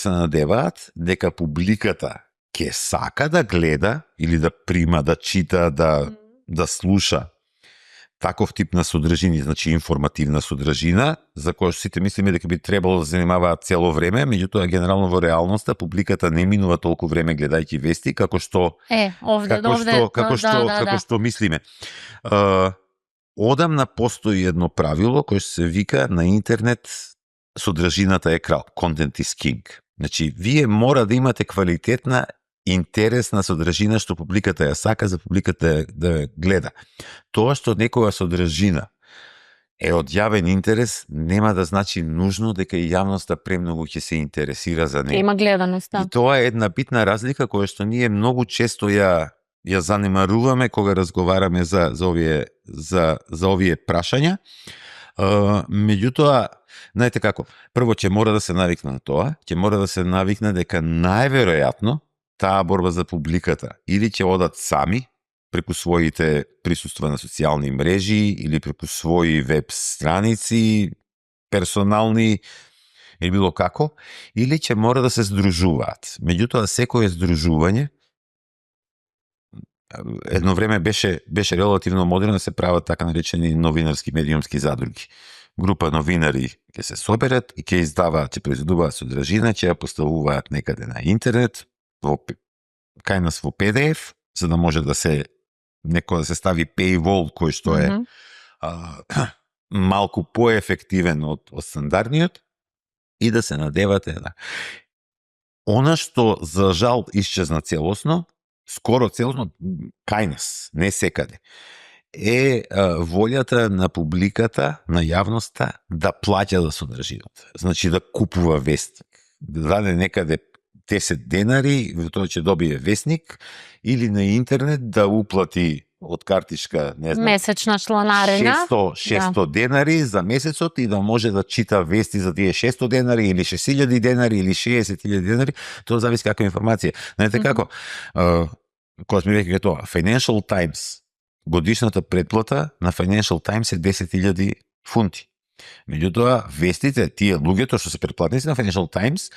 надеваат дека публиката ќе сака да гледа или да прима, да чита, да слуша таков тип на содржини, значи информативна содржина, за која што сите мислиме дека би требало да се занимаваат цело време, меѓутоа генерално во реалноста публиката не минува толку време гледајќи вести како што што мислиме. Одамна постои едно правило кое се вика на интернет содржината е крал, content is king. Значи, вие мора да имате квалитетна, интересна содржина што публиката ја сака за публиката да гледа. Тоа што некоја содржина е од јавен интерес, нема да значи нужно дека и јавноста премногу ќе се интересира за неја. Има гледаност, да. И тоа е една битна разлика која што ние многу често ја занимаруваме кога разговараме за овие прашања. Меѓутоа, знаете како, прво ќе мора да се навикне на тоа, ќе мора да се навикне дека најверојатно таа борба за публиката или ќе одат сами преку своите присуства на социјални мрежи или преку своји веб страници, персонални или било како, или ќе мора да се здружуваат. Меѓутоа, секое здружување едно време беше релативно модерно да се прават така наречени новинарски медиумски задруги. Група новинари ќе се соберат и ќе издаваат, ќе произведуваат содржина, ќе ја поставуваат некаде на интернет, кај нас во PDF, за да може да се некој да се стави paywall кој што е малку поефективен од стандардниот и да се надевате на она што за жал исчезна целосно, скоро целосно кај нас, не секаде, е волјата на публиката, на јавноста да плаќа за содржината. Значи да купува вестник, да даде некаде 10 денари, тоа ќе добие вестник, или на интернет да уплати од картичка, не знам, месечна чланарина, 600 денари за месецот и да може да чита вести за тие 600 денари или 6000 денари или 60.000 денари, тоа зависи каква информација. Знаете како? Кога сме веќе тоа, Financial Times, годишната претплата на Financial Times е 10.000 фунти. Меѓутоа, вестите, тие луѓето што се претплатници на Financial Times,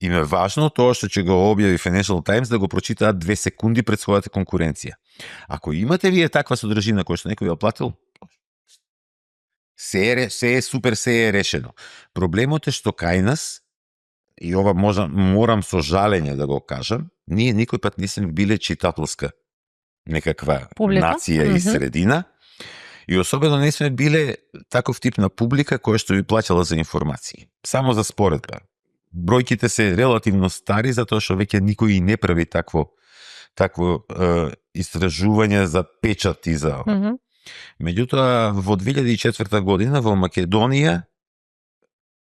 им е важно тоа што ќе го објави Financial Times да го прочитаат 2 секунди пред својата конкуренција. Ако имате вие таква содржина која што некој ја платил, се е супер, се е решено. Проблемот е што кај нас, и ова морам со жалење да го кажам, ние никој пат не сме биле читателска некаква публика, нација и средина, и особено не сме биле таков тип на публика која што би плаќала за информации. Само за споредба. Бројките се релативно стари, затоа што веќе никој и не прави такво истражување за печат и за... Меѓутоа, во 2004 година во Македонија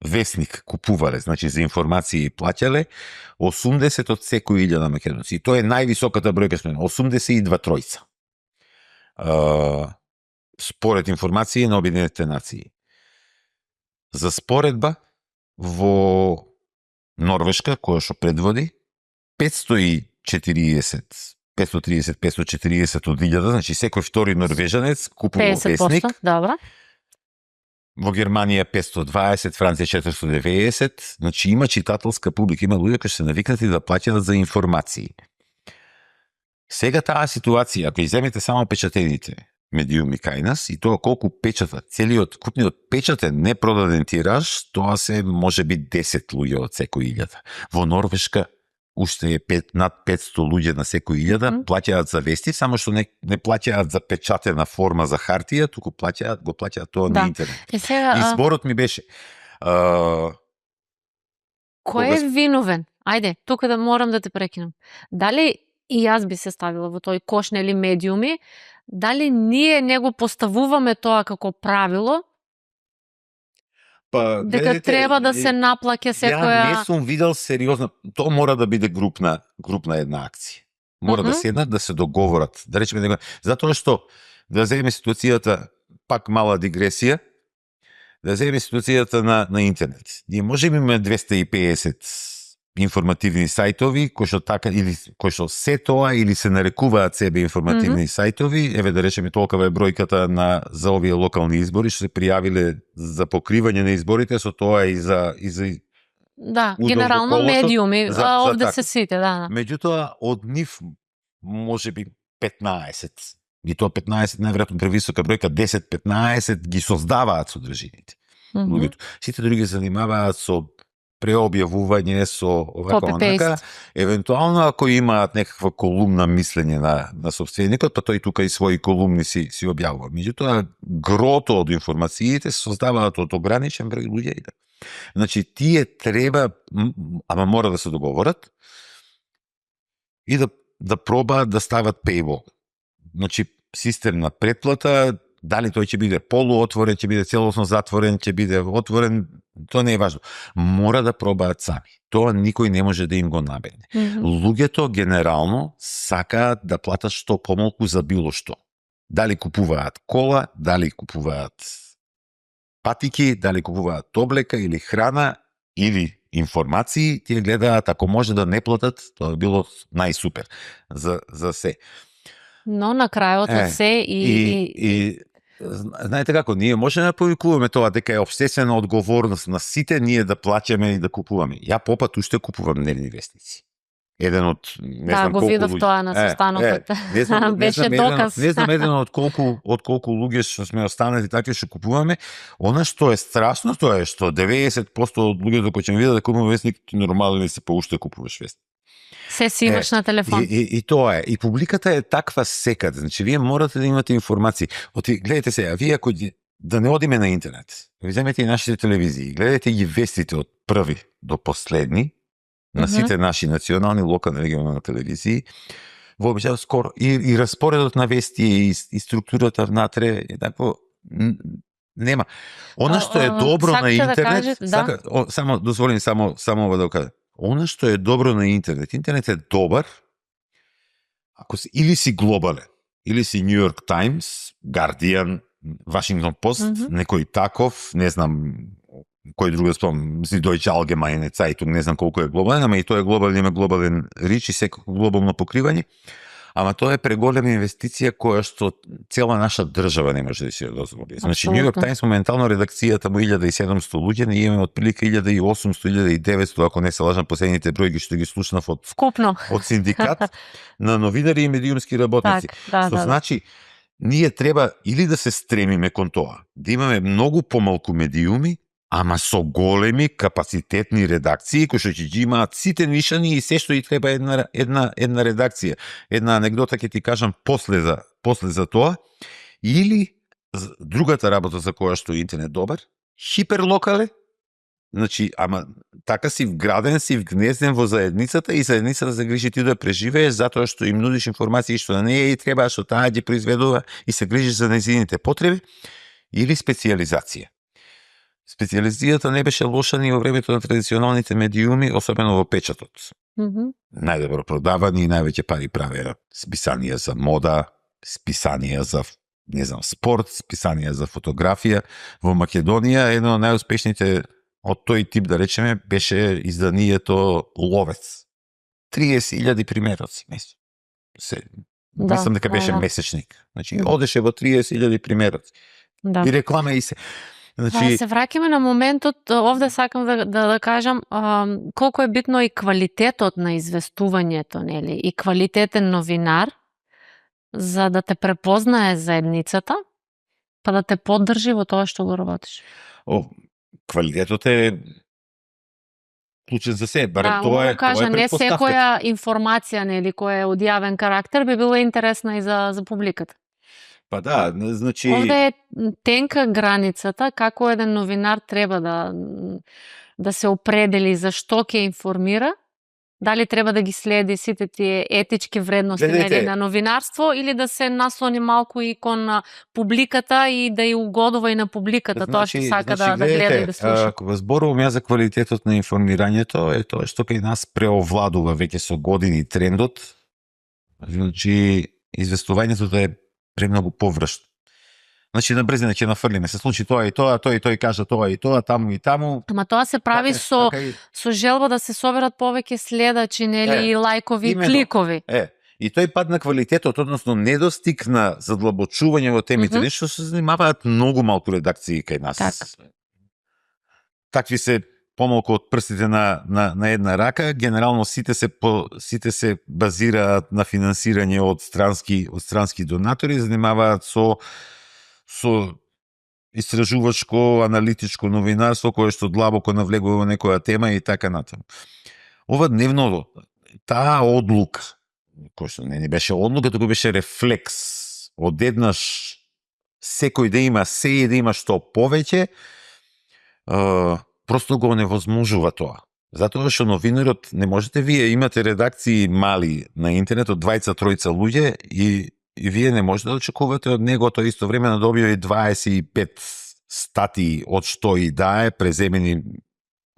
вестник купувале, значи за информации плаќале 80 од секој 1000 македонци. И тоа е највисоката бројка сме, 82 тројца. Според информации на Обединетите нации. За споредба, во Норвешка, која што предводи, 530-540 од 1000, значи секој втори норвежанец купува вестник. 50%, добро. Во Германија 520, Франција 490, значи има читателска публика, има луѓе кои се навикнати да плаќаат за информации. Сега таа ситуација, ако иземете само печатените медиуми кај нас и тоа колку печата, целиот купниот печатен непродаден тираж, тоа се може би 10 луѓе од секој 1000. Во Норвешка уште е над 500 луѓе на секој 1000 плаќаат за вести, само што не плаќаат за печатена форма за хартија, туку го плаќаат тоа на интернет. И зборот ми беше кој е виновен? Ајде, тука да морам да те прекинам. Дали и јас би се ставила во тој кош, нели, медиуми, дали ние не го поставуваме тоа како правило? Па, дека гледайте, треба да се наплаќа секоја... Ја не сум видел сериозно, тоа мора да биде групна една акција. Мора да седнат, да се договорат, да речеме дека затоа што да земеме ситуацијата, пак мала дигресија, да земеме ситуацијата на интернет. Ние можеме имаме 250 информативни сајтови кои што така или кои што се тоа или се нарекуваат себе информативни сајтови, еве да речеме толкова е бројката за овие локални избори што се пријавиле за покривање на изборите, со тоа и за Да, генерално медиуми, овде се сите, да. Меѓутоа, од нив можеби 15, и тоа 15 најверојатно превисока бројка, 10-15 ги создаваат содржините. Сите други се занимаваат со преобјавување, со овако онака, евентуално ако имаат некаква колумна мислење на собственикот, па тој тука и своји колумни си објавува. Меѓутоа, грото од информациите се создаваат од ограничен број луѓе. Значи, тие треба, ама мора да се договорат и да пробаат да стават paywall. Значи, систем на претплата, дали тој ќе биде полуотворен, ќе биде целосно затворен, ќе биде отворен, тоа не е важно. Мора да пробаат сами. Тоа никој не може да им го набедне. Луѓето генерално сакаат да платат што помалку за било што. Дали купуваат кола, дали купуваат патики, дали купуваат облека или храна, или информации, тие гледаат, ако може да не платат, тоа било најсупер за се. Но на крајот од се и знаете како, ние можеме да повикуваме тоа дека е општествена одговорност на сите ние да плаќаме и да купуваме. Ја попат уште купувам дневни вестници. Еден од не знам колку видов тоа на состанокот. Беше доказ. Не знам еден од колку луѓе што сме останати такви што купуваме. Она што е страшно тоа е што 90% од луѓето кои ќе видат да купуваме вестник, нормално се па уште купуваш вестник. Се си имаш на телефон. И тоа е. И публиката е таква секад. Значи, вие морате да имате информации. Гледайте се, вие ако да не одиме на интернет, ви земете и нашите телевизии, гледате ги вестите од први до последни, на сите наши национални, локални, регионални телевизии, вообичаено скоро и распоредот на вести и структурата внатре е такво нема. Она што е добро на интернет, само дозволим само ова да кажам. Она што е добро на интернет е добар ако или си глобален, или си New York Times, Guardian, Washington Post, некој таков, не знам кој друг спомнам, Deutsche Allgemeine Zeitung, не знам колку е глобален, ама и тој е глобален, има глобален рич и секако глобално покривање. Ама тоа е преголема инвестиција која што цела наша држава не може да си ја дозволи. Значи, New York Times моментално редакцијата му 1700 луѓе, ние имаме отприлика 1800-1900, ако не се лажам, последните бројки што ги слушнав од синдикат на новинари и медиумски работници. Што значи, ние треба или да се стремиме кон тоа, да имаме многу помалку медиуми, ама со големи капацитетни редакции кои што ќе ги имаат сите нишани и се што и треба една редакција. Една анегдота ќе ти кажам после за тоа. Или другата работа за која што интернет добар, хиперлокале. Значи, ама така си вграден, си вгнезден во заедницата и заедницата се грижи ти да преживееш затоа што им нудиш информации што на неја и треба, што таа ги произведува и се грижи за нејзините потреби. Или специјализација. Специјализацијата не беше лоша ни во времето на традиционалните медиуми, особено во печатот. Најдобро продавани и највеќе пари правеа списанија за мода, списанија за, не знам, спорт, списанија за фотографија. Во Македонија едно од најуспешните од тој тип, да речеме, беше изданието Ловец. 30.000 примероци. Мислам дека беше месечник. Значи, одеше во 30.000 примероци. И реклама и се. Значи... се враќаме на моментот, овде сакам да кажам колку е битно и квалитетот на известувањето, нели, и квалитетен новинар за да те препознае заедницата, па да те поддржи во тоа што го работиш. Квалитетот е клучен за се, барем тоа е предпоставка. Не секоја информација, нели, која е од јавен карактер би била интересна и за публиката. Па да, значи... Овде е тенка границата, како еден новинар треба да се определи за што ќе информира Дали треба да ги следи сите тие етички вредности на новинарство или да се наслони малку и кон публиката и да ја угодува и на публиката, тоа што сака да гледа и да слуша. Кога зборувам ја за квалитетот на информирањето, е тоа што кај нас преовладува веќе со години трендот. Значи, известувањето да е премногу површно. Значи, на брзина ќе нафрлиме, се случи тоа и тоа, тој кажа тоа и тоа, таму и таму. Ама тоа се прави со желба да се соберат повеќе следачи, нели, лајкови, кликови. И тој пад на квалитетот, односно недостиг на задлабочување во темите, нешто се занимаваат многу малку редакции кај нас. Такви се помалку од прстите на една рака, генерално сите се базираат на финансирање од странски донатори, занимаваат со истражувачко, аналитичко новинарство кое што длабоко навлегува во некоја тема и така натаму. Ова дневно, таа одлука, кој што не беше одлука, туку беше рефлекс. Одеднаш секој да има се и да има што повеќе, просто го невозможува тоа. Затоа што новинарот, не можете вие, имате редакции мали на интернет од 20-тројца луѓе и вие не можете да очекувате од него тоа исто време да добие 25 статии од што и да е преземени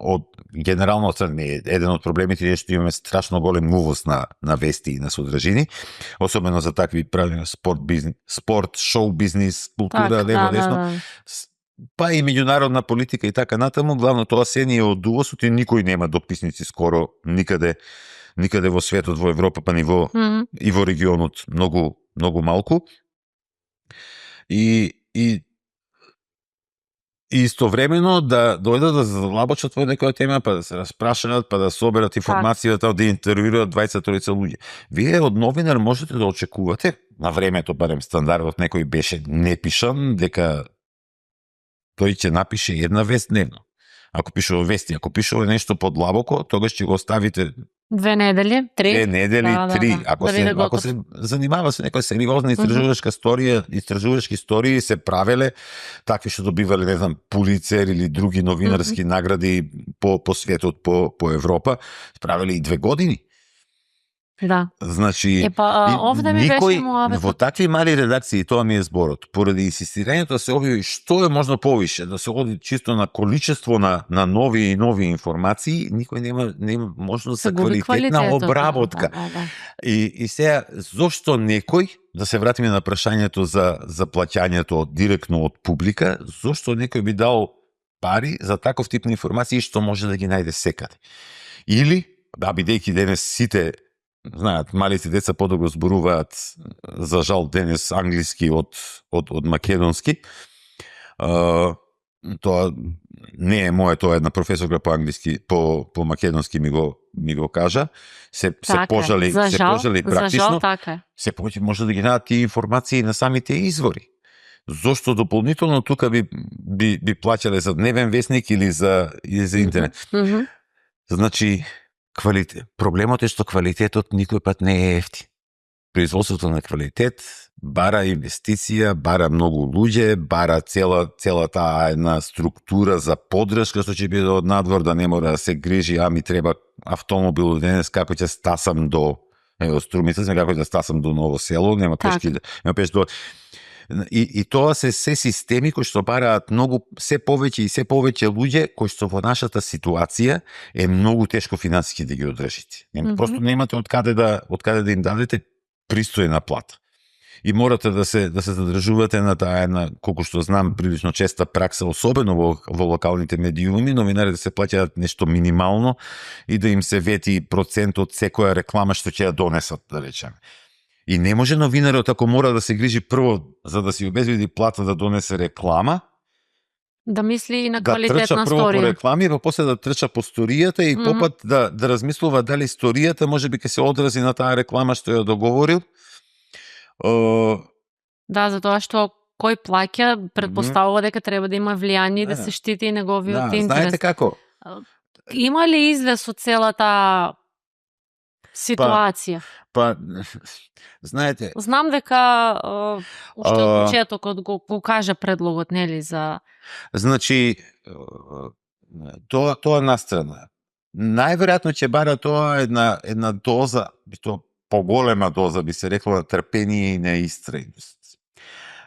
од генерално не еден од проблемите е што имаме страшно голем увоз на вести и на содржини, особено за такви правилни спорт, шоу бизнис, култура, лево десно. Па и меѓународна политика и така натаму, главно тоа се ни е од увозот и никој нема дописници скоро никаде во светот, во Европа, па и во регионот многу малку. И истовремено да дојдат да задлабочат во некоја тема, па да се распрашаат, па да соберат информацијата, да интервјуираат 20-тројца луѓе. Вие од новинар можете да очекувате, на времето барем стандардот некој беше непишан, дека тој ќе напише една вест дневно. Ако пишува вести, ако пишува нешто подлабоко, тогаш ќе го оставите 2 недели, 3. 2 недели, 3. Ако се занимава со некоја сериозна истражувачка истражувачки истории се правеле, такви што добивале, не знам, Пулицер или други новинарски награди по светот, по Европа, правеле и 2 години. Да. Значи, овде ми беше муабетот. Во такви мали редакции, тоа ми е зборот, поради инсистирањето да се објави што е можно повише, да се оди чисто на количество на нови информации, никој нема можност за квалитетна обработка. И сега, зошто некој, да се вратиме на прашањето за плаќањето директно од публика, зошто некој би дал пари за таков тип на информации што може да ги најде секаде? Или, бидејќи денес сите знаат, малите деца подобро зборуваат, за жал денес англиски од македонски. Тоа не е мое, тоа е една професорка по англиски, по македонски ми го кажа. Се пожали практично. За жал така. Се повеќе може да ги најдат тие информации на самите извори. Зошто дополнително тука би плаќале за дневен весник или за интернет? Значи, проблемот е што квалитетот никој пат не е ефтин. Производството на квалитет бара инвестиција, бара многу луѓе, бара цела таа една структура за поддршка што ќе биде од надвор, да не мора да се грижи, ми треба автомобил денес, како ќе стасам до Струмица, како ќе стасам до Ново село, нема пешки, нема пеш до... И тоа се системи кои што бараат се повеќе луѓе кои што во нашата ситуација е многу тешко финансиски да ги одржите. Просто немате од каде да им дадете пристојна плата. И морате да се задржувате на таа една, колку што знам, прилично честа пракса, особено во локалните медиуми, новинарите се плаќаат нешто минимално и да им се вети процент од секоја реклама што ќе ја донесат, да речеме. И не може новинарот, ако мора да се грижи прво за да си обезбеди плата да донесе реклама, да мисли и на квалитетна сторија. Да трча прво по реклами, па после да трча по сторијата и попат да размислува дали сторијата може би ќе се одрази на таа реклама што ја договорил. Да, затоа што кој плаќа предпоставува дека треба да има влијание и да се штити неговиот интерес. Знаете како? Има ли излез од целата ситуација? Знаете... Знам дека уште од почетокот го кажа предлогот, нели, за... Значи, тоа настрана. најверојатно ќе бара тоа една доза, и то поголема доза, би се рекло, на трпение и на истрајност.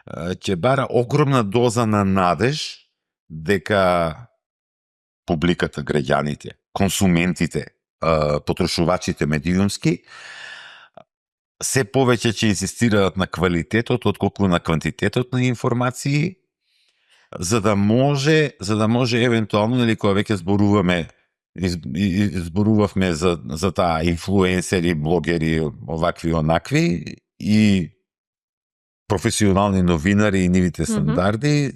Ќе бара огромна доза на надеж дека публиката, граѓаните, консументите, потрошувачите медиумски, се повеќе ќе инсистираат на квалитетот отколку на квантитетот на информации, за да може евентуално, нели, кога веќе зборувавме за таа инфлуенсери, блогери, овакви онакви и професионални новинари и нивите стандарди,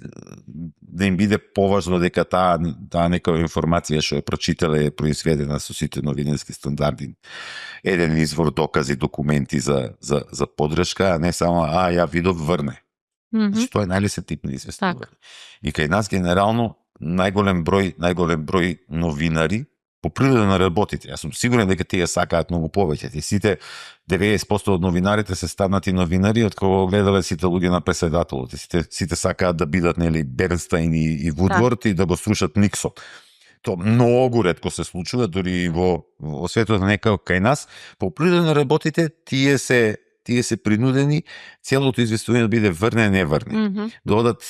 да им биде поважно дека таа некоја информација што ја прочитале е произведена со сите новинарски стандарди. Еден извор, докази, документи за подршка, а не само ја видов, врне. Што е најлесен тип на известување. И кај нас генерално најголем број новинари по природа на работите. Јас сум сигурен дека тие сакаат многу повеќе. Сите 90% од новинарите се станати новинари од кога гледале сите луѓе на преседателот. Сите сакаат да бидат, нели, Бернстайн и Вудворд и да го слушат Никсон. То многу ретко се случува, дури во светот на некако кај нас. По природа на работите тие се принудени целото известување да биде врне, не врне. Додат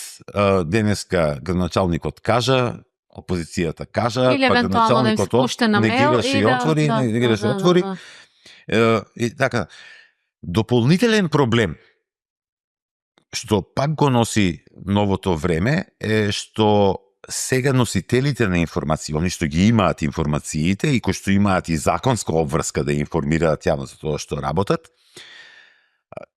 денеска градоначалникот кажа, опозицијата кажа, или евентуално да им спуште на мейл и отвори. И така. Дополнителен проблем што пак го носи новото време е што сега носителите на информации, они што ги имаат информациите и кои што имаат и законска обврска да информираат јавно за тоа што работат,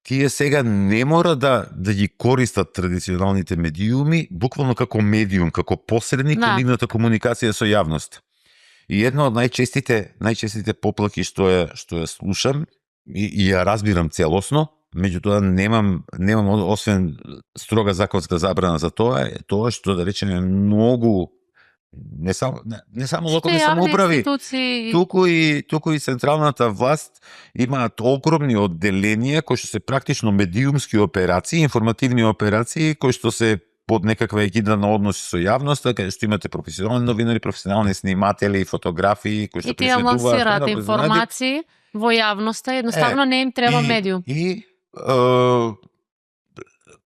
тие сега не мора да ги користат традиционалните медиуми, буквално како медиум, како посредник во нивната комуникација со јавност. И една од најчестите поплаки што ја слушам и ја разбирам целосно, меѓутоа немам освен строга законска забрана за тоа, е тоа што, да речеме, многу не само локални самоуправи, туку и централната власт имаат огромни одделенија кои што се практично медиумски операции, информативни операции кои што се под некаква егида на односи со јавноста, каде што имате професионални новинари, професионални сниматели, фотографии кои што преследуваат. И тие лансираат информации во јавноста, едноставно не им треба медиум.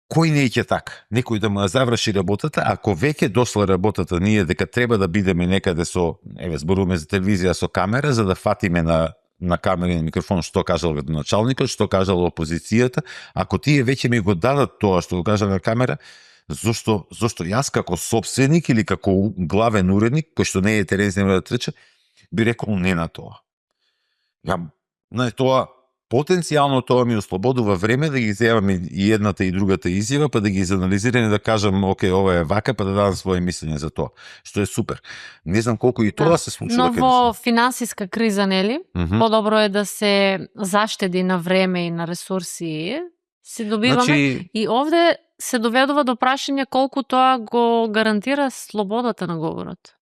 Кој не ќе така? Некој да му заврши работата, ако веќе дошла работата ние дека треба да бидеме некаде со, зборуваме за телевизија со камера, за да фатиме на камера и на микрофон што кажал градоначалникот, што кажала опозицијата, ако тие веќе ми го дадат тоа што го кажа на камера, зошто јас како сопственик или како главен уредник, кој што не е теренски да трча, би рекол не на тоа. Тоа потенцијално тоа ми ослободува време да ги изјавам и едната и другата изјава, па да ги изанализирам и да кажам, оке, ова е вака, па да дадам своје мислење за тоа, што е супер. Не знам колку и тоа се случува. Но во финансиска криза, нели, подобро е да се заштеди на време и на ресурси. Се добиваме и овде се доведува до прашање колку тоа го гарантира слободата на говорот.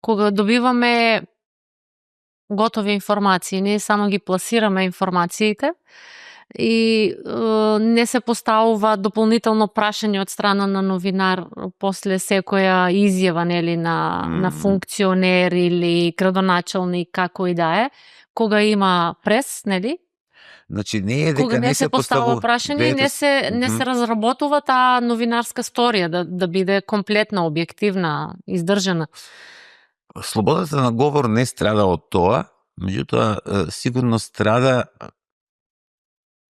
Кога добиваме готови информации, ние само ги пласираме информациите и не се поставува дополнително прашање од страна на новинар после секоја изјава, нели, на функционер или градоначалник, како и да е, кога има прес, нели? Значи не е дека кога не се поставува прашање, не се разработува таа новинарска сторија да биде комплетна, објективна, издржана. Слободата на говор не страда од тоа, меѓутоа сигурно страда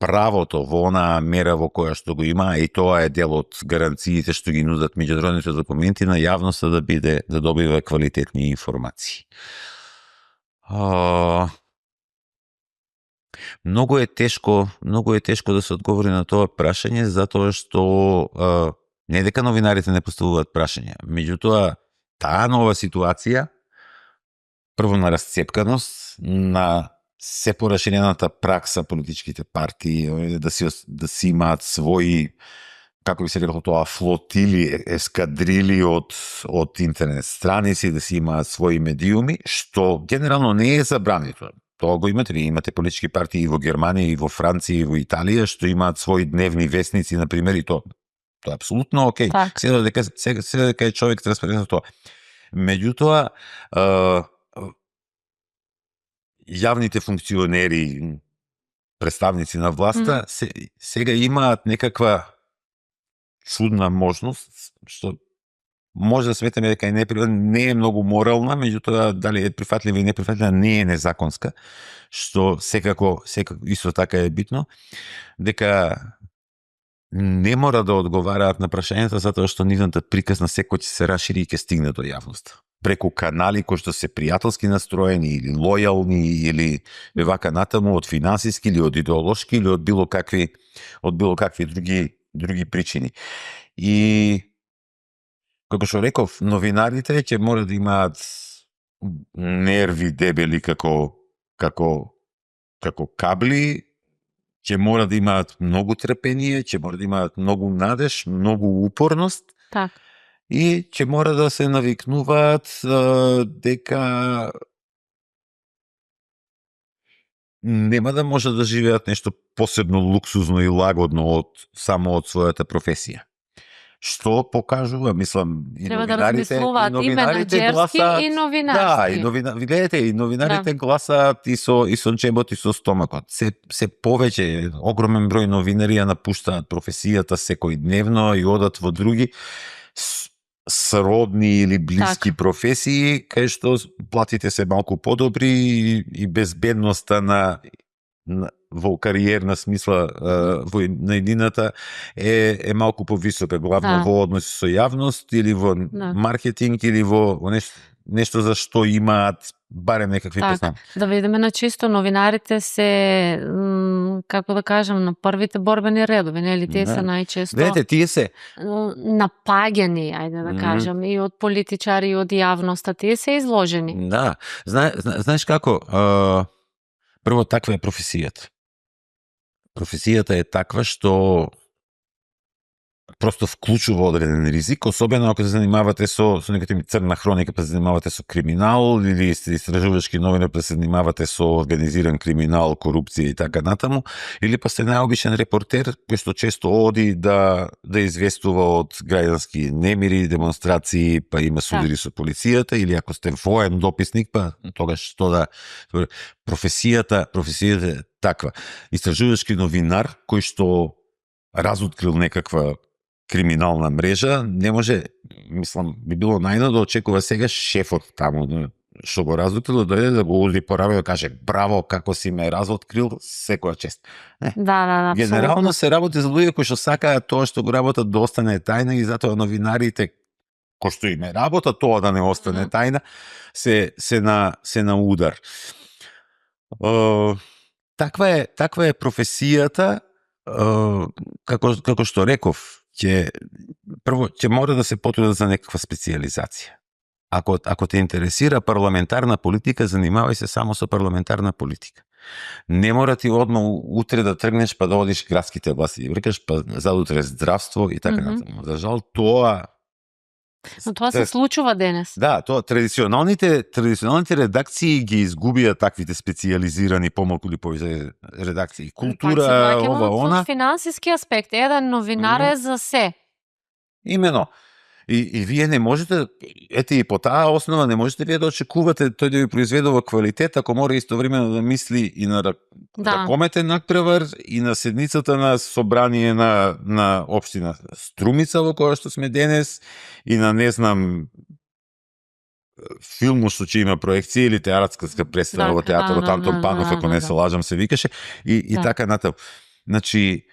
правото во онаа мера во која што го има, и тоа е дел од гаранциите што ги нудат меѓународните документи на јавноста да добива квалитетни информации. Многу е тешко да се одговори на тоа прашање, затоа што не дека новинарите не поставуваат прашања, меѓутоа таа нова ситуација, прво на расцепканост, на се пораширената пракса политичките партии да си имаат своји, како би се рекло тоа, флотили, ескадрили од интернет страници, да си имаат своји медиуми, што генерално не е забрането. Тоа го имате, имате политички партии и во Германија, и во Франција, и во Италија, што имаат своји дневни вестници, например, и тоа е апсолутно окей. Сега дека е човек транспарентно тоа. Меѓутоа, јавните функционери, представници на власта, сега имаат некаква чудна можност, што може да сметаме дека не е многу морална, меѓутоа дали е прифатлива и неприфатлива, не е незаконска, што секако исто така е битно, дека не мора да одговараат на прашањата затоа што нивната приказна секој ќе се расшири и ќе стигне до јавноста. Преку канали кои што се пријателски настроени или лојални или вака натаму од финансиски или од идеолошки или од било какви други причини. И како што реков, новинарите ќе мора да имаат нерви дебели како кабли, ќе мора да имаат многу трпение, ќе мора да имаат многу надеж, многу упорност. Так. И ќе мора да се навикнуваат дека нема да може да живеат нешто посебно луксузно и лагодно само од својата професија. Што покажува, мислам, и треба новинарите, да размислуваат и менаџерски и новинарски. Да, видете, и новинарите гласаат и со џебот и со стомакот. Се повеќе, огромен број новинари ја напуштаат професијата секојдневно и одат во други сродни или блиски професии, кај што платите се малку подобри и безбедноста во кариерна смисла на едината е малку повисока, главно во односи со јавност или во маркетинг или во нешто за што имаат барем некакви познати. Да видиме на чисто, новинарите се, како да кажам, на првите борбени редови, нели? Тие се најчесто Видете, тие се напаѓани, ајде да кажам, и од политичари и од јавноста, тие се изложени. Да, знаеш како, прво таква е професијата. Професијата е таква што просто вклучува одреден ризик, особено ако се занимавате со некоја црна хроника, па се занимавате со криминал или сте истражувачки новини, па се занимавате со организиран криминал, корупција и така натаму, или па сте најобичен репортер кој што често оди да известува од граѓански немири, демонстрации, па има судири со полицијата, или ако сте воен дописник, па тогаш што да... Професијата е таква. Истражувачки новинар кој што разоткрил некаква криминална мрежа, не може, мислам, би било најно да очекува сега шефот таму, што го разоткрил, да дојде да го уди по рамо и да каже браво, како си ме разоткрил, секоја чест. Да, генерално се работи за луѓе кои што сакаат тоа што го работат да остане тајна и затоа новинарите кои што им е работа тоа да не остане тајна, се на удар. Таква е професијата, како што реков, прво ќе мора да се потрудат за некаква специјализација. Ако те интересира парламентарна политика, занимавај се само со парламентарна политика. Не мора ти одма утре да тргнеш па да одиш градските власти, рекаш па задутре здравство и така натаму. За жал тоа Но тоа се случува денес. Да, тоа традиционалните редакции ги изгубија таквите специјализирани помалку или повеќе редакции. Култура, ова, она. Од финансиски аспект, еден новинар е за се. Имено. И вие не можете, ете и по таа основа, не можете вие да очекувате тој да ви произведува квалитет, ако мора истовремено да мисли и на ракомете надпревар, и на седницата на собрание на општина Струмица, во која што сме денес, и на, не знам, филму што ќе има проекција или театарска представа во театарот Антон Панов, ако не се лажам, се викаше, и така натаму. Значи,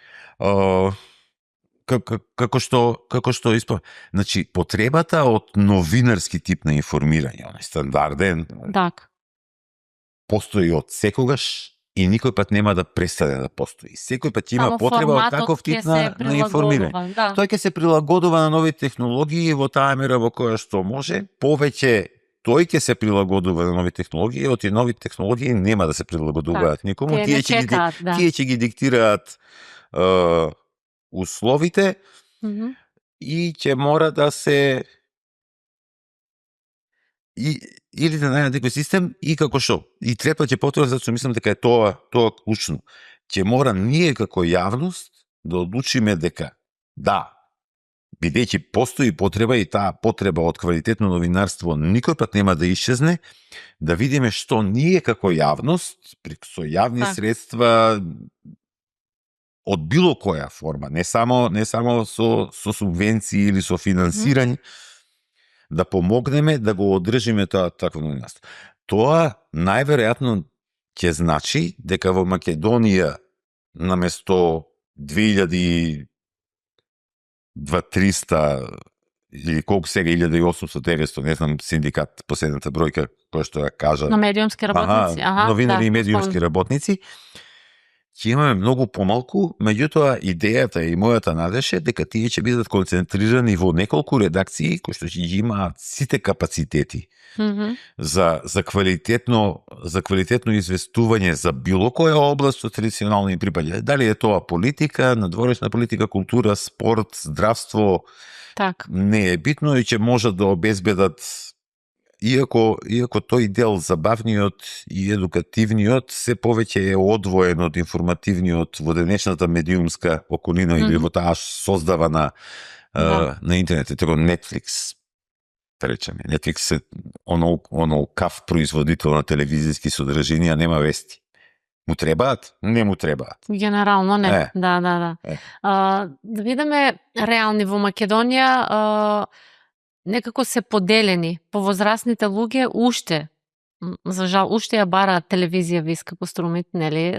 како што испа, значи потребата од новинарски тип на информирање, оној стандарден, постои од секогаш и никој пат нема да престане да постои. Секој пат има потреба од таков тип на информирање. Тој ќе се прилагодува на нови технологии во таа мера во која што може, повеќе тој ќе се прилагодува на нови технологии, од тие нови технологии нема да се прилагодуваат никому, тие ќе ги диктираат условите и ќе мора да се или да најдат некој систем и како што и треба ќе потреба, затоа мислам дека е тоа клучно. Ќе мора ние како јавност да одлучиме дека да, бидејќи постои потреба и таа потреба од квалитетно новинарство никој пат нема да исчезне, да видиме што ние како јавност, со јавни средства, од било која форма, не само со субвенции или со финансирање, да помогнеме да го одржиме тоа такво новинарство. Тоа најверојатно ќе значи дека во Македонија наместо 2300 или колку сега 1800-900, не знам синдикат последната бројка која што ја кажа. На медиумски работници, новинари и медиумски работници. Ќе имаме многу помалку, меѓутоа идејата и мојата надеж е дека тие ќе бидат концентрирани во неколку редакции кои што ќе имаат сите капацитети за квалитетно известување за било која област што традиционално им припаѓа. Дали е тоа политика, надворешна политика, култура, спорт, здравство, не е битно и ќе можат да обезбедат, иако тој дел забавниот и едукативниот се повеќе е одвоен од информативниот во денешната медиумска околина или во таа создавана на интернет, како Netflix. Речеме, Netflix е оно каф производител на телевизиски содржини, а нема вести. Му требаат? Не му требаат. Генерално не. Да видиме реални во Македонија, некако се поделени. Повозрасните луѓе уште, за жал, уште ја бараат телевизија виска по струмит, нели?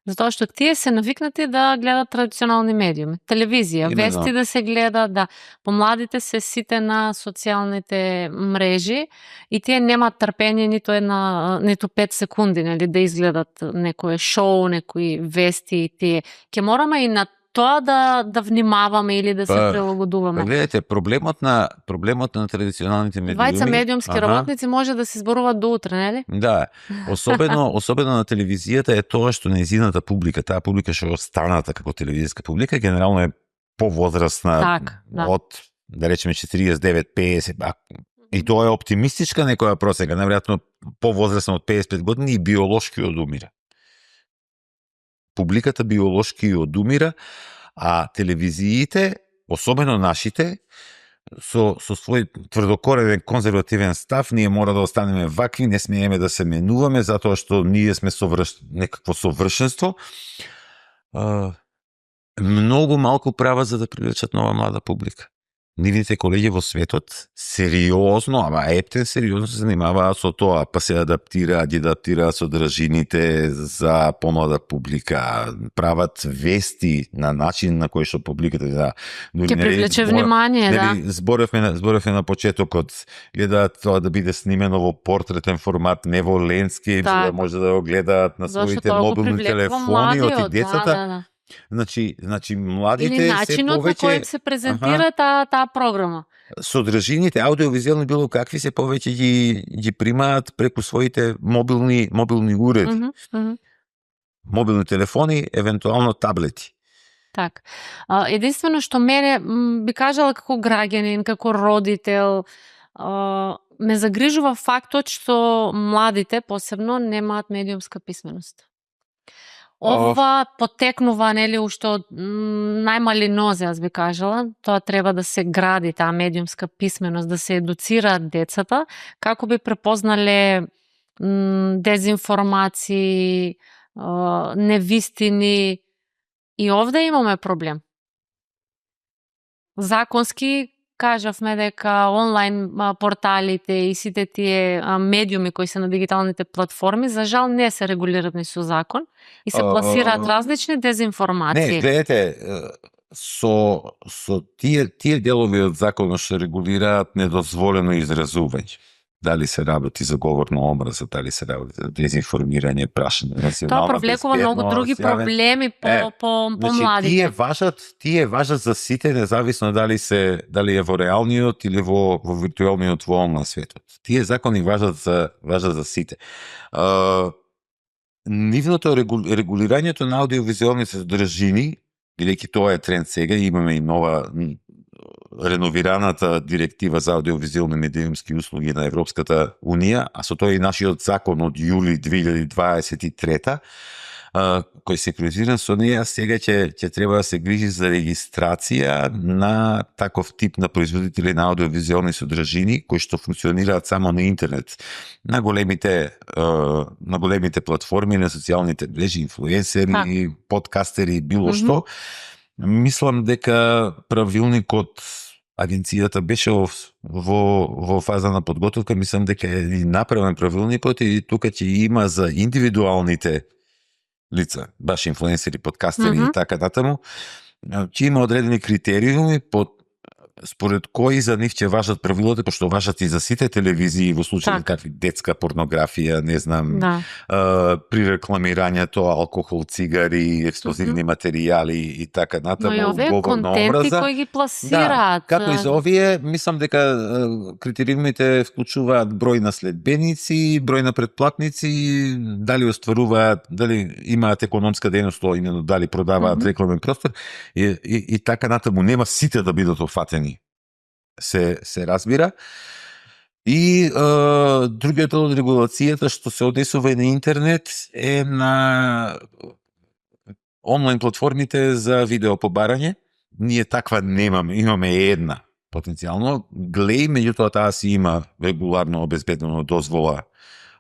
Затоа што тие се навикнати да гледат традиционални медиуми. Телевизија, вести да се гледа, да. Помладите се сите на социјалните мрежи и тие немаат трпение ниту 5 секунди, нели, да изгледат некое шоу, некои вести и тие. Ке мораме и на тоа да внимаваме или да се прилагодуваме. Гледате, проблемот на традиционалните медиуми... Двајца медиумски работници може да се зборуваат до утре, нели? Да, особено на телевизијата е тоа што нејзината публика, таа публика што е останата како телевизијска публика, генерално е повозрасна од, да речеме, 49-50, и тоа е оптимистичка некоја просека, најверојатно повозрасна од 55 години и биолошки одумира. Публиката биолошки одумира, а телевизиите, особено нашите, со свој тврдокоренен конзервативен став, ние мора да останеме вакви, не смееме да се менуваме, затоа што ние сме некакво совршенство. Многу малку права за да привлечат нова млада публика. Нивните колеги во светот сериозно, ама ептен сериозно се занимаваат со тоа, па се адаптираат содржините за помлада публика, прават вести на начин на кој што публиката ќе привлече внимание, да. Зборевме на почетокот, гледаат тоа да биде снимено во портретен формат, не во лендскип, за да може да го гледаат на своите мобилни телефони од децата. Значи младите или начинот на кој се презентира таа програма. Содржините аудиовизуелни било какви се повеќе ги примаат преку своите мобилни уреди. Мобилни телефони, евентуално таблети. Так. Единствено што мене би кажала како граѓанин, како родител, ме загрижува фактот што младите посебно немаат медиумска писменост. Ова потекнува, нели, уште од најмали нозе, аз би кажала. Тоа треба да се гради, таа медиумска писменост, да се едуцираат децата, како би препознале дезинформации, невистини. И овде имаме проблем. Законски, кажавме дека онлайн порталите и сите тие медиуми кои се на дигиталните платформи, за жал не се регулирани со закон и се пласираат различни дезинформации. Не, гледате, со тие делови од законот што регулираат недозволено изразување. Дали се работи за говор на омраза, дали се работи за дезинформирање, прашање, национална безбедност. Тоа провлекува многу други проблеми по младите. Тие важат за сите, независно дали е во реалниот или во виртуелниот во онлайн светот. Тие закони важат за сите. Нивното регулирањето на аудиовизуелни содржини, бидејќи тоа е тренд сега, имаме и нова реновираната директива за аудиовизуелни медиумски услуги на Европската Унија, а со тоа и нашиот закон од јули 2023, кој се синхронизиран со неја, сега ќе треба да се грижи за регистрација на таков тип на производители на аудиовизуелни содржини кои што функционираат само на интернет, на големите платформи, на социјалните мрежи, инфлуенсери, подкастери, било што. Мислам дека правилникот агенцијата беше во фаза на подготовка, мислам дека е направен правилникот и тука ќе има за индивидуалните лица, баш инфлуенсери, подкастери и така натаму, ќе има одредени критериуми според кои за нив ќе важат правилата, пошто важат и за сите телевизии во случај какви детска порнографија, не знам, при рекламирањето алкохол, цигари, експлозивни материјали и така натаму. Но и овие контенти кои ги пласираат. Како и за овие, мислам дека критериумите вклучуваат број на следбеници, број на претплатници, дали остваруваат, дали имаат економска дејност, именно дали продаваат рекламен простор и така натаму. Нема сите да бидат офатени. Се разбира. И другиот од регулацијата што се однесува и на интернет е на онлайн платформите за видео побарање. Ние таква немаме, имаме една потенцијално. Глеј, меѓутоа таа си има регуларно обезбедено дозвола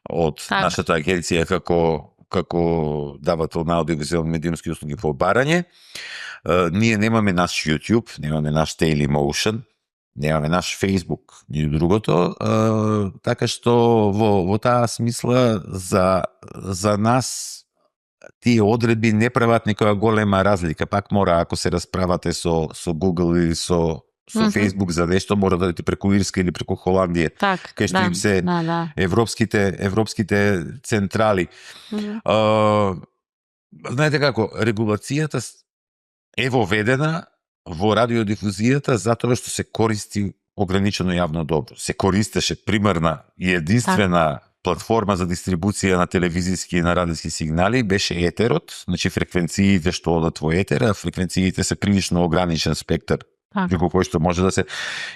од нашата агенција како давател на аудиовизуелни медиумски услуги по барање. Ние немаме наш YouTube, немаме наш Dailymotion, немаме наш Facebook, ни другото, така што во таа смисла за нас тие одредби не прават некоја голема разлика. Пак мора, ако се расправате со Google или со Facebook за нешто, мора да идете преку Ирска или преку Холандија, кај што им се европските централи. Знаете како, регулацијата е воведена во радиодифузијата затоа што се користи ограничено јавно добро. Се користеше примарна и единствена платформа за дистрибуција на телевизиски и на радиски сигнали беше етерот, значи фреквенциите што одат во етер, а фреквенциите се прилично ограничен спектар преку кој што може да се...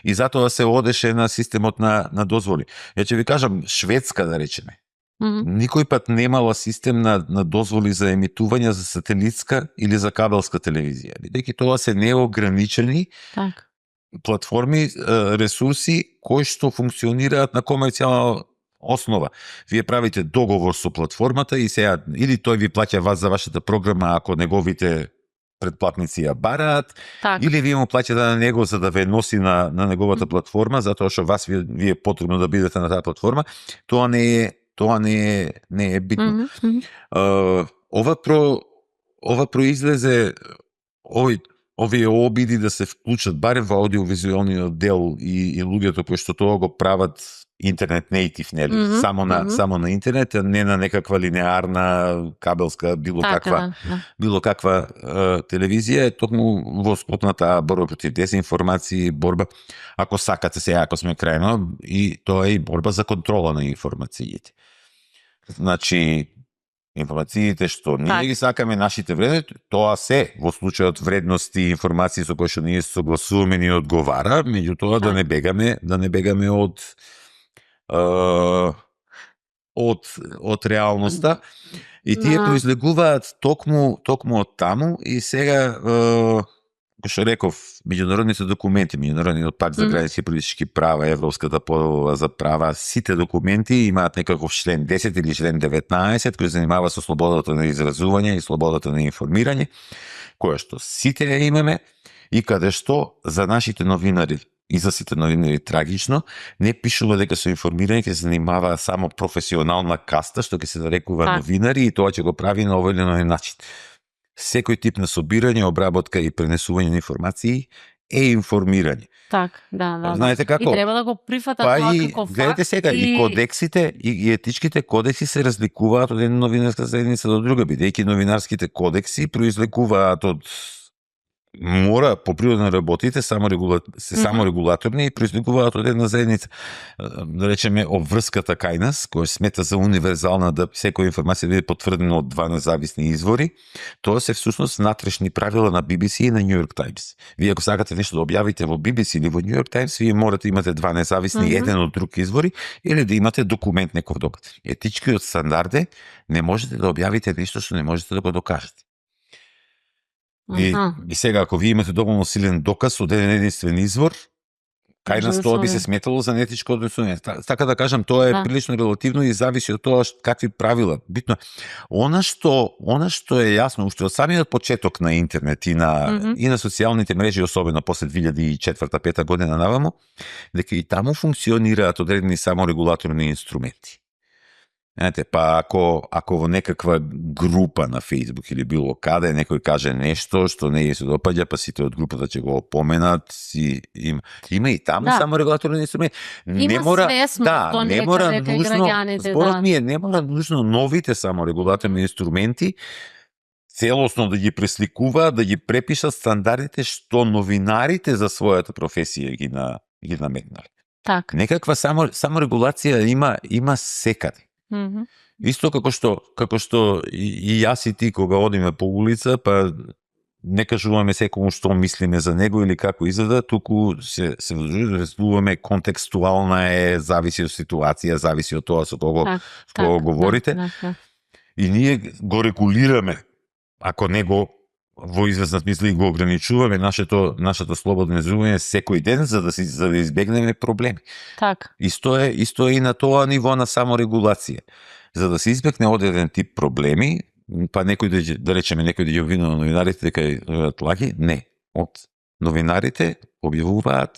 И затоа се одеше на системот на дозволи. Ја ќе ви кажам, Шведска, да речеме, никој пат немала систем на дозволи за емитување за сателитска или за кабелска телевизија. Бидејќи тоа се неограничени платформи, ресурси кои што функционираат на комерцијална основа. Вие правите договор со платформата и сега или тој ви плаќа вас за вашата програма ако неговите претплатници ја бараат, или вие му плаќате на него за да ве носи на неговата платформа, затоа што вас ви е потребно да бидете на таа платформа. Тоа не е битно. Ова произлезе овие обиди да се вклучат барем во аудиовизуелниот дел и луѓето кои што тоа го прават интернет нейтив, нели? Само на интернет, не на некаква линеарна кабелска било каква телевизија, е токму во скопната борба против дезинформација, борба, ако сакате сега, ако сме крајно, и тоа е и борба за контрола на информациите. Значи, информациите што ние ги сакаме, нашите вредности, тоа се во случајот вредности и информации со кои што ние согласуваме ни одговара, меѓутоа да не бегаме од реалноста. И тие произлегуваат токму од таму и сега кој што реков, меѓународните документи, меѓународниот пакт за граѓански и политички права, Европската подоговора за права, сите документи имаат некаков член 10 или член 19 кој занимава со слободата на изразување и слободата на информирање, која што сите ја имаме и каде што за нашите новинари и за сите новинари трагично не пишува дека со информирање ќе се занимава само професионална каста што ќе се нарекува новинари и тоа ќе го прави на овој или на оној начин. Секој тип на собирање, обработка и пренесување на информации е информирање. Знаете како? И треба да го прифата тоа како факт. Гледате сега, и кодексите, и етичките кодекси се разликуваат од една новинарска заедница до друга, бидејќи новинарските кодекси произлегуваат од мора по природа на работите само регулаторни и произлегуваат од една заедница. Да речеме обврската кај нас, која смета за универзална, да секоја информација биде потврдена од два независни извори, тоа се всушност натрешни правила на BBC и на New York Times. Вие ако сакате нешто да објавите во BBC или во New York Times, вие морате имате два независни еден од друг извори или да имате документ некој доказ. Етичкиот стандард е не можете да објавите нешто што не можете да го докажете. И сега, ако вие имате доволно силен доказ од еден единствен извор, кај нас тоа би се сметало за неетичко однесување. Така да кажам, тоа е прилично релативно и зависи од тоа какви правила. Битно, она што е јасно уште од самиот почеток на интернет и на социјалните мрежи, особено после 2004-2005 година наваму, дека и таму функционираат одредени саморегулаторни инструменти. Знаете, па ако во некаква група на Facebook или било каде некој каже нешто што не се допаѓа, па сите од групата ќе го опоменат, има и таму само регулаторни инструменти. Не мора нужно, според ми не мора нужно новите само регулаторни инструменти целосно да ги пресликуваат, да ги препишат стандардите што новинарите за својата професија ги наметнале. Так. Некаква само регулација има секаде. Исто како што и јас и ти кога одиме по улица, па не кажуваме секому што мислиме за него или како изгледа, туку се разлуваме контекстуална зависи од ситуација, зависи од тоа со кого говорите. И ние го регулираме, ако не го во известна смисла и го ограничуваме нашето слободно изразување секој ден за да избегнеме проблеми. Так. Исто е и на тоа ниво на саморегулација. За да се избегне одреден тип проблеми, па некој да ги обвинува новинарите дека јават лаги, не. Од новинарите објавуваат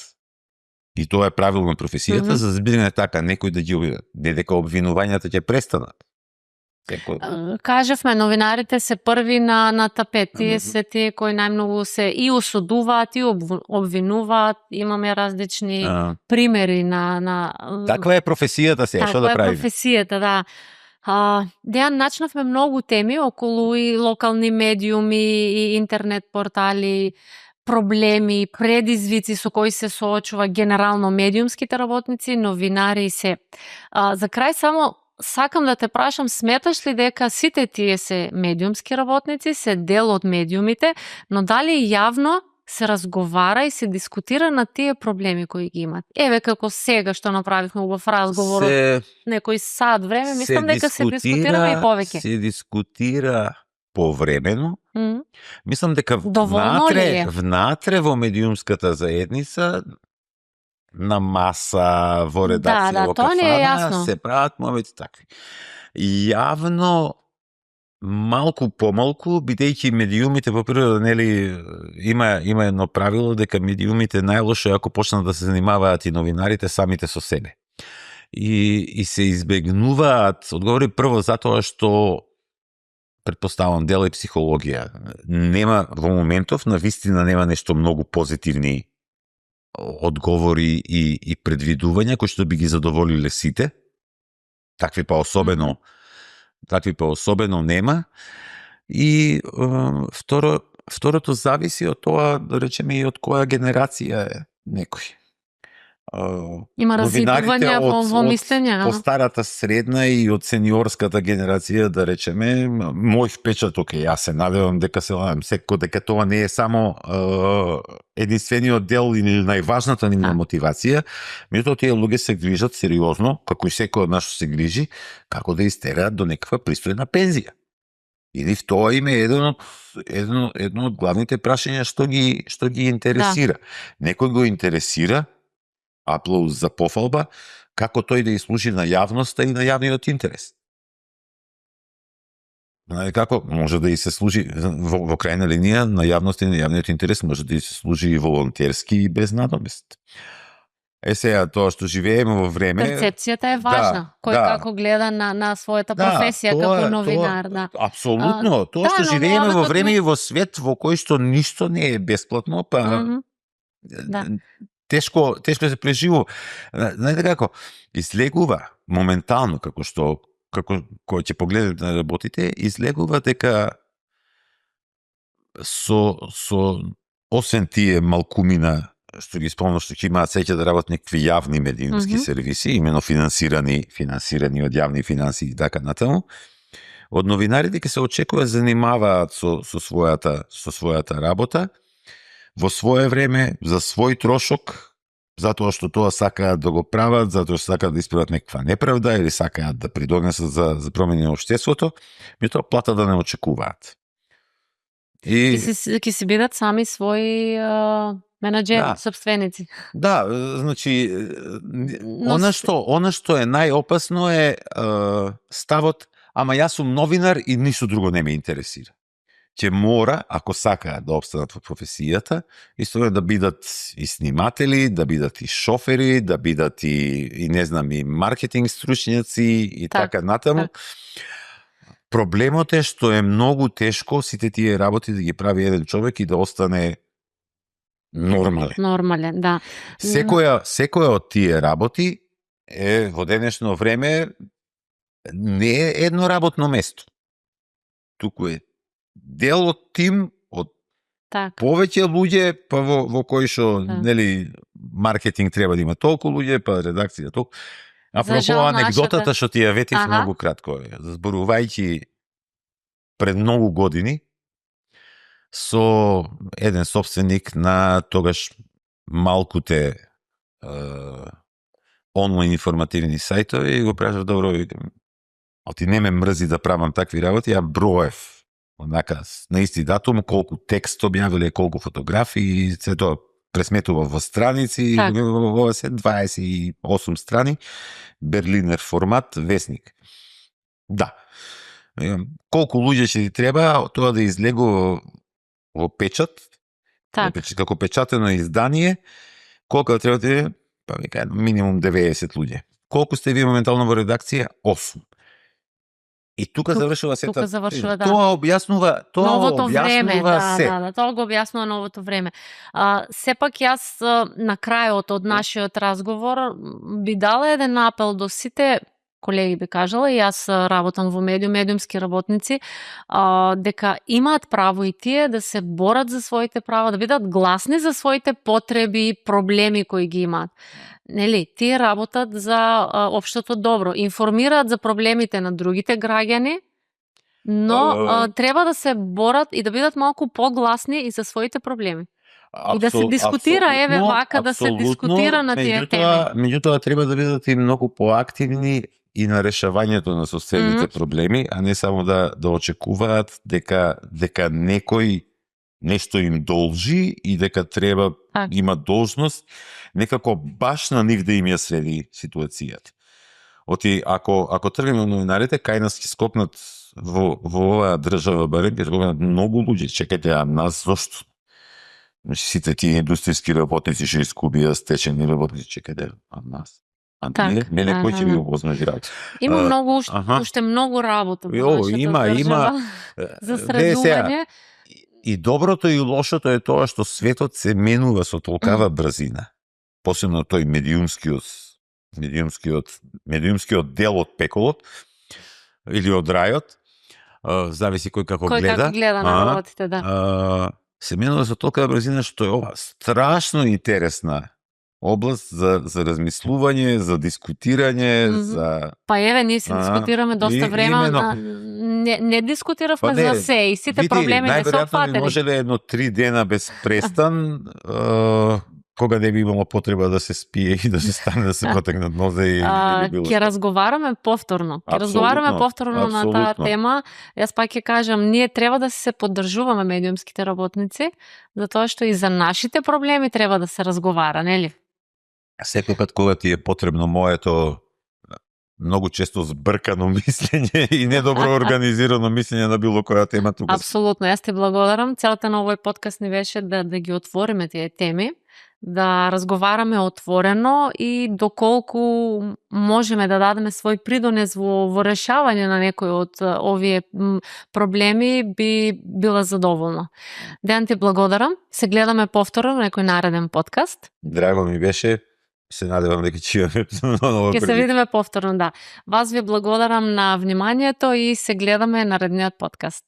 и тоа е правило на професијата, за да избегне така некој да ги обвинува, не дека обвинувањата ќе престанат. Кажавме, новинарите се први на тапет. Тие се тие кои најмногу се и осудуваат и обвинуваат. Имаме различни примери на Таква е професијата сега, што да правиме? Таква е професијата, да. Дејан, начнавме многу теми околу и локални медиуми и интернет портали, проблеми, предизвици со кои се соочува генерално медиумските работници, новинари и се. За крај само сакам да те прашам, сметаш ли дека сите тие се медиумски работници, се дел од медиумите, но дали јавно се разговара и се дискутира на тие проблеми кои ги имат? Еве како сега што направивме убав разговор некој сат време, мислам дека се дискутираме и повеќе. Се дискутира повремено. Мислам дека внатре во медиумската заедница на маса, во редакција, во кафана, се прават моменти такви. Јавно, малку помалку, бидејќи медиумите по природа, нели, има едно правило дека медиумите најлошо е ако почнат да се занимаваат и новинарите самите со себе. И се избегнуваат, одговори прво затоа што претпоставам дел е психологија. Нема во моментов навистина нема нешто многу позитивни одговори и предвидувања кои што би ги задоволиле сите. Такви па особено нема. И второто зависи од тоа, да речеме, и од која генерација е некој. Има разликувања во мислење. По старата средна и од сениорската генерација, да речеме, мој впечаток е, јас се надевам дека дека тоа не е само единствениот дел или најважната нивна мотивација, меѓутоа тие луѓе се грижат сериозно, како и секој од нас се грижи, како да истераат до некаква пристојна пензија. Или в тоа име едно од главните прашања што ги интересира. Некој го интересира аплауз за пофалба, како тој да служи на јавноста и на јавниот интерес. Како може да и се служи во крајна линија на јавноста и на јавниот интерес, може да и се служи и волонтерски и без надомест. Сега, тоа што живееме во време... Перцепцијата е важна. Кој како гледа на својата професија како новинар. Апсолутно. Тоа што живееме во време и во свет во кој што ништо не е бесплатно, па... Тешко се преживува. Знаете како, излегува моментално, како кој ќе погледнете на работите, излегува дека со освен тие малкумина што ги спомнав, што ќе имаат сеќа да работат некакви јавни медиумски сервиси, имено финансирани од јавни финанси и така натаму, од новинарите ќе се очекува занимаваат со својата работа во свое време, за свој трошок, затоа што тоа сакаат да го прават, затоа што сакаат да исправат некаква неправда или сакаат да придонесат за промени на општеството, меѓутоа плата да не очекуваат. И ќе си бидат сами своји менаџери, собственици. Да, значи она што е најопасно е ставот, ама јас сум новинар и ништо друго не ме интересира. Ќе мора, ако сакаат да опстанат во професијата, исто да бидат и сниматели, да бидат и шофери, да бидат и не знам, и маркетинг стручњаци и така натаму. Проблемот е што е многу тешко сите тие работи да ги прави еден човек и да остане нормален, да. Секоја од тие работи е во денешно време не е едно работно место. Туку е дел од тим од повеќе луѓе, па во кои што нели маркетинг треба да има толку луѓе, па редакција толку. Апропо анегдотата што ти ја ветив многу кратко, зборувајќи пред многу години со еден собственик на тогаш малкуте онлайн информативни сајтови и го прашав, добро, ти не ме мрзи да правам такви работи, ја броев онака на исти датум колку текст објавиле, колку фотографии и се тоа пресметува во страници, ова се 28 страни, Берлинер формат, весник. Да. Колку луѓе ќе ти треба тоа да излегува во печат, како печатено издание, колку треба ти, па вика, минимум 90 луѓе. Колку сте ви моментално во редакција? 8. И тука завршува сета. Тука завршува, да. Тоа објаснува се. Да, тоа го објаснува новото време. Сепак јас на крајот од нашиот разговор би дала еден апел до сите колеги, би кажала, и јас работам во медиумски работници, дека имаат право и тие да се борат за своите права, да бидат гласни за своите потреби и проблеми кои ги имаат. Нели, тие работат за општото добро, информираат за проблемите на другите граѓани, но треба да се борат и да бидат малку погласни и за своите проблеми. И да се дискутира, еве вака, да се дискутира на тие теми. Меѓутоа треба да бидат и многу поактивни и на решавањето на соседните проблеми, а не само да очекуваат дека некој нешто им должи и дека треба има должност некако баш на нив да им ја следи ситуацијата. Оти ако тргнеме новинарите, кај нас ќе скопнат во оваа држава барем ќе скопнат многу луѓе. Чекајте, а нас зошто? Сите тие индустријски работници што искубија стечени работници, чекајте, а нас? Мене кој ќе ви овозможи работа? Има многу, уште многу работа во нашата држава за средување. И доброто и лошото е тоа што светот се менува со толкава брзина. Посебно тој медиумскиот дел од пеколот или од рајот, зависи кој како гледа. Кој како гледа на работите, да. Се менува со толкава брзина што е ова страшно интересна област за размислување, за дискутирање, за... Па еве, ние се дискутираме доста време, не дискутиравме за се и сите проблеми не се опфатени. Најверојатно би можеле едно 3 дена без престан, кога не би имало потреба да се спие и да се стане да се потегнат нозе и било. Ќе разговараме повторно. На таа тема. Јас пак ќе кажам, ние треба да се поддржуваме медиумските работници, затоа што и за нашите проблеми треба да се разговара, нели? Секој пат кога ти е потребно моето многу често збркано мислење и недобро организирано мислење на било која тема тука. Апсолутно, јас ти благодарам. Целата на овој подкаст ни беше да ги отвориме тие теми, да разговараме отворено и доколку можеме да дадеме свој придонес во решавање на некој од овие проблеми, би била задоволна. Дејан, ти благодарам. Се гледаме повторно на некој нареден подкаст. Драго ми беше. Се надевам дека ќе имаме Ќе се видиме повторно, да. Вас ви благодарам на вниманието и се гледаме наредниот подкаст.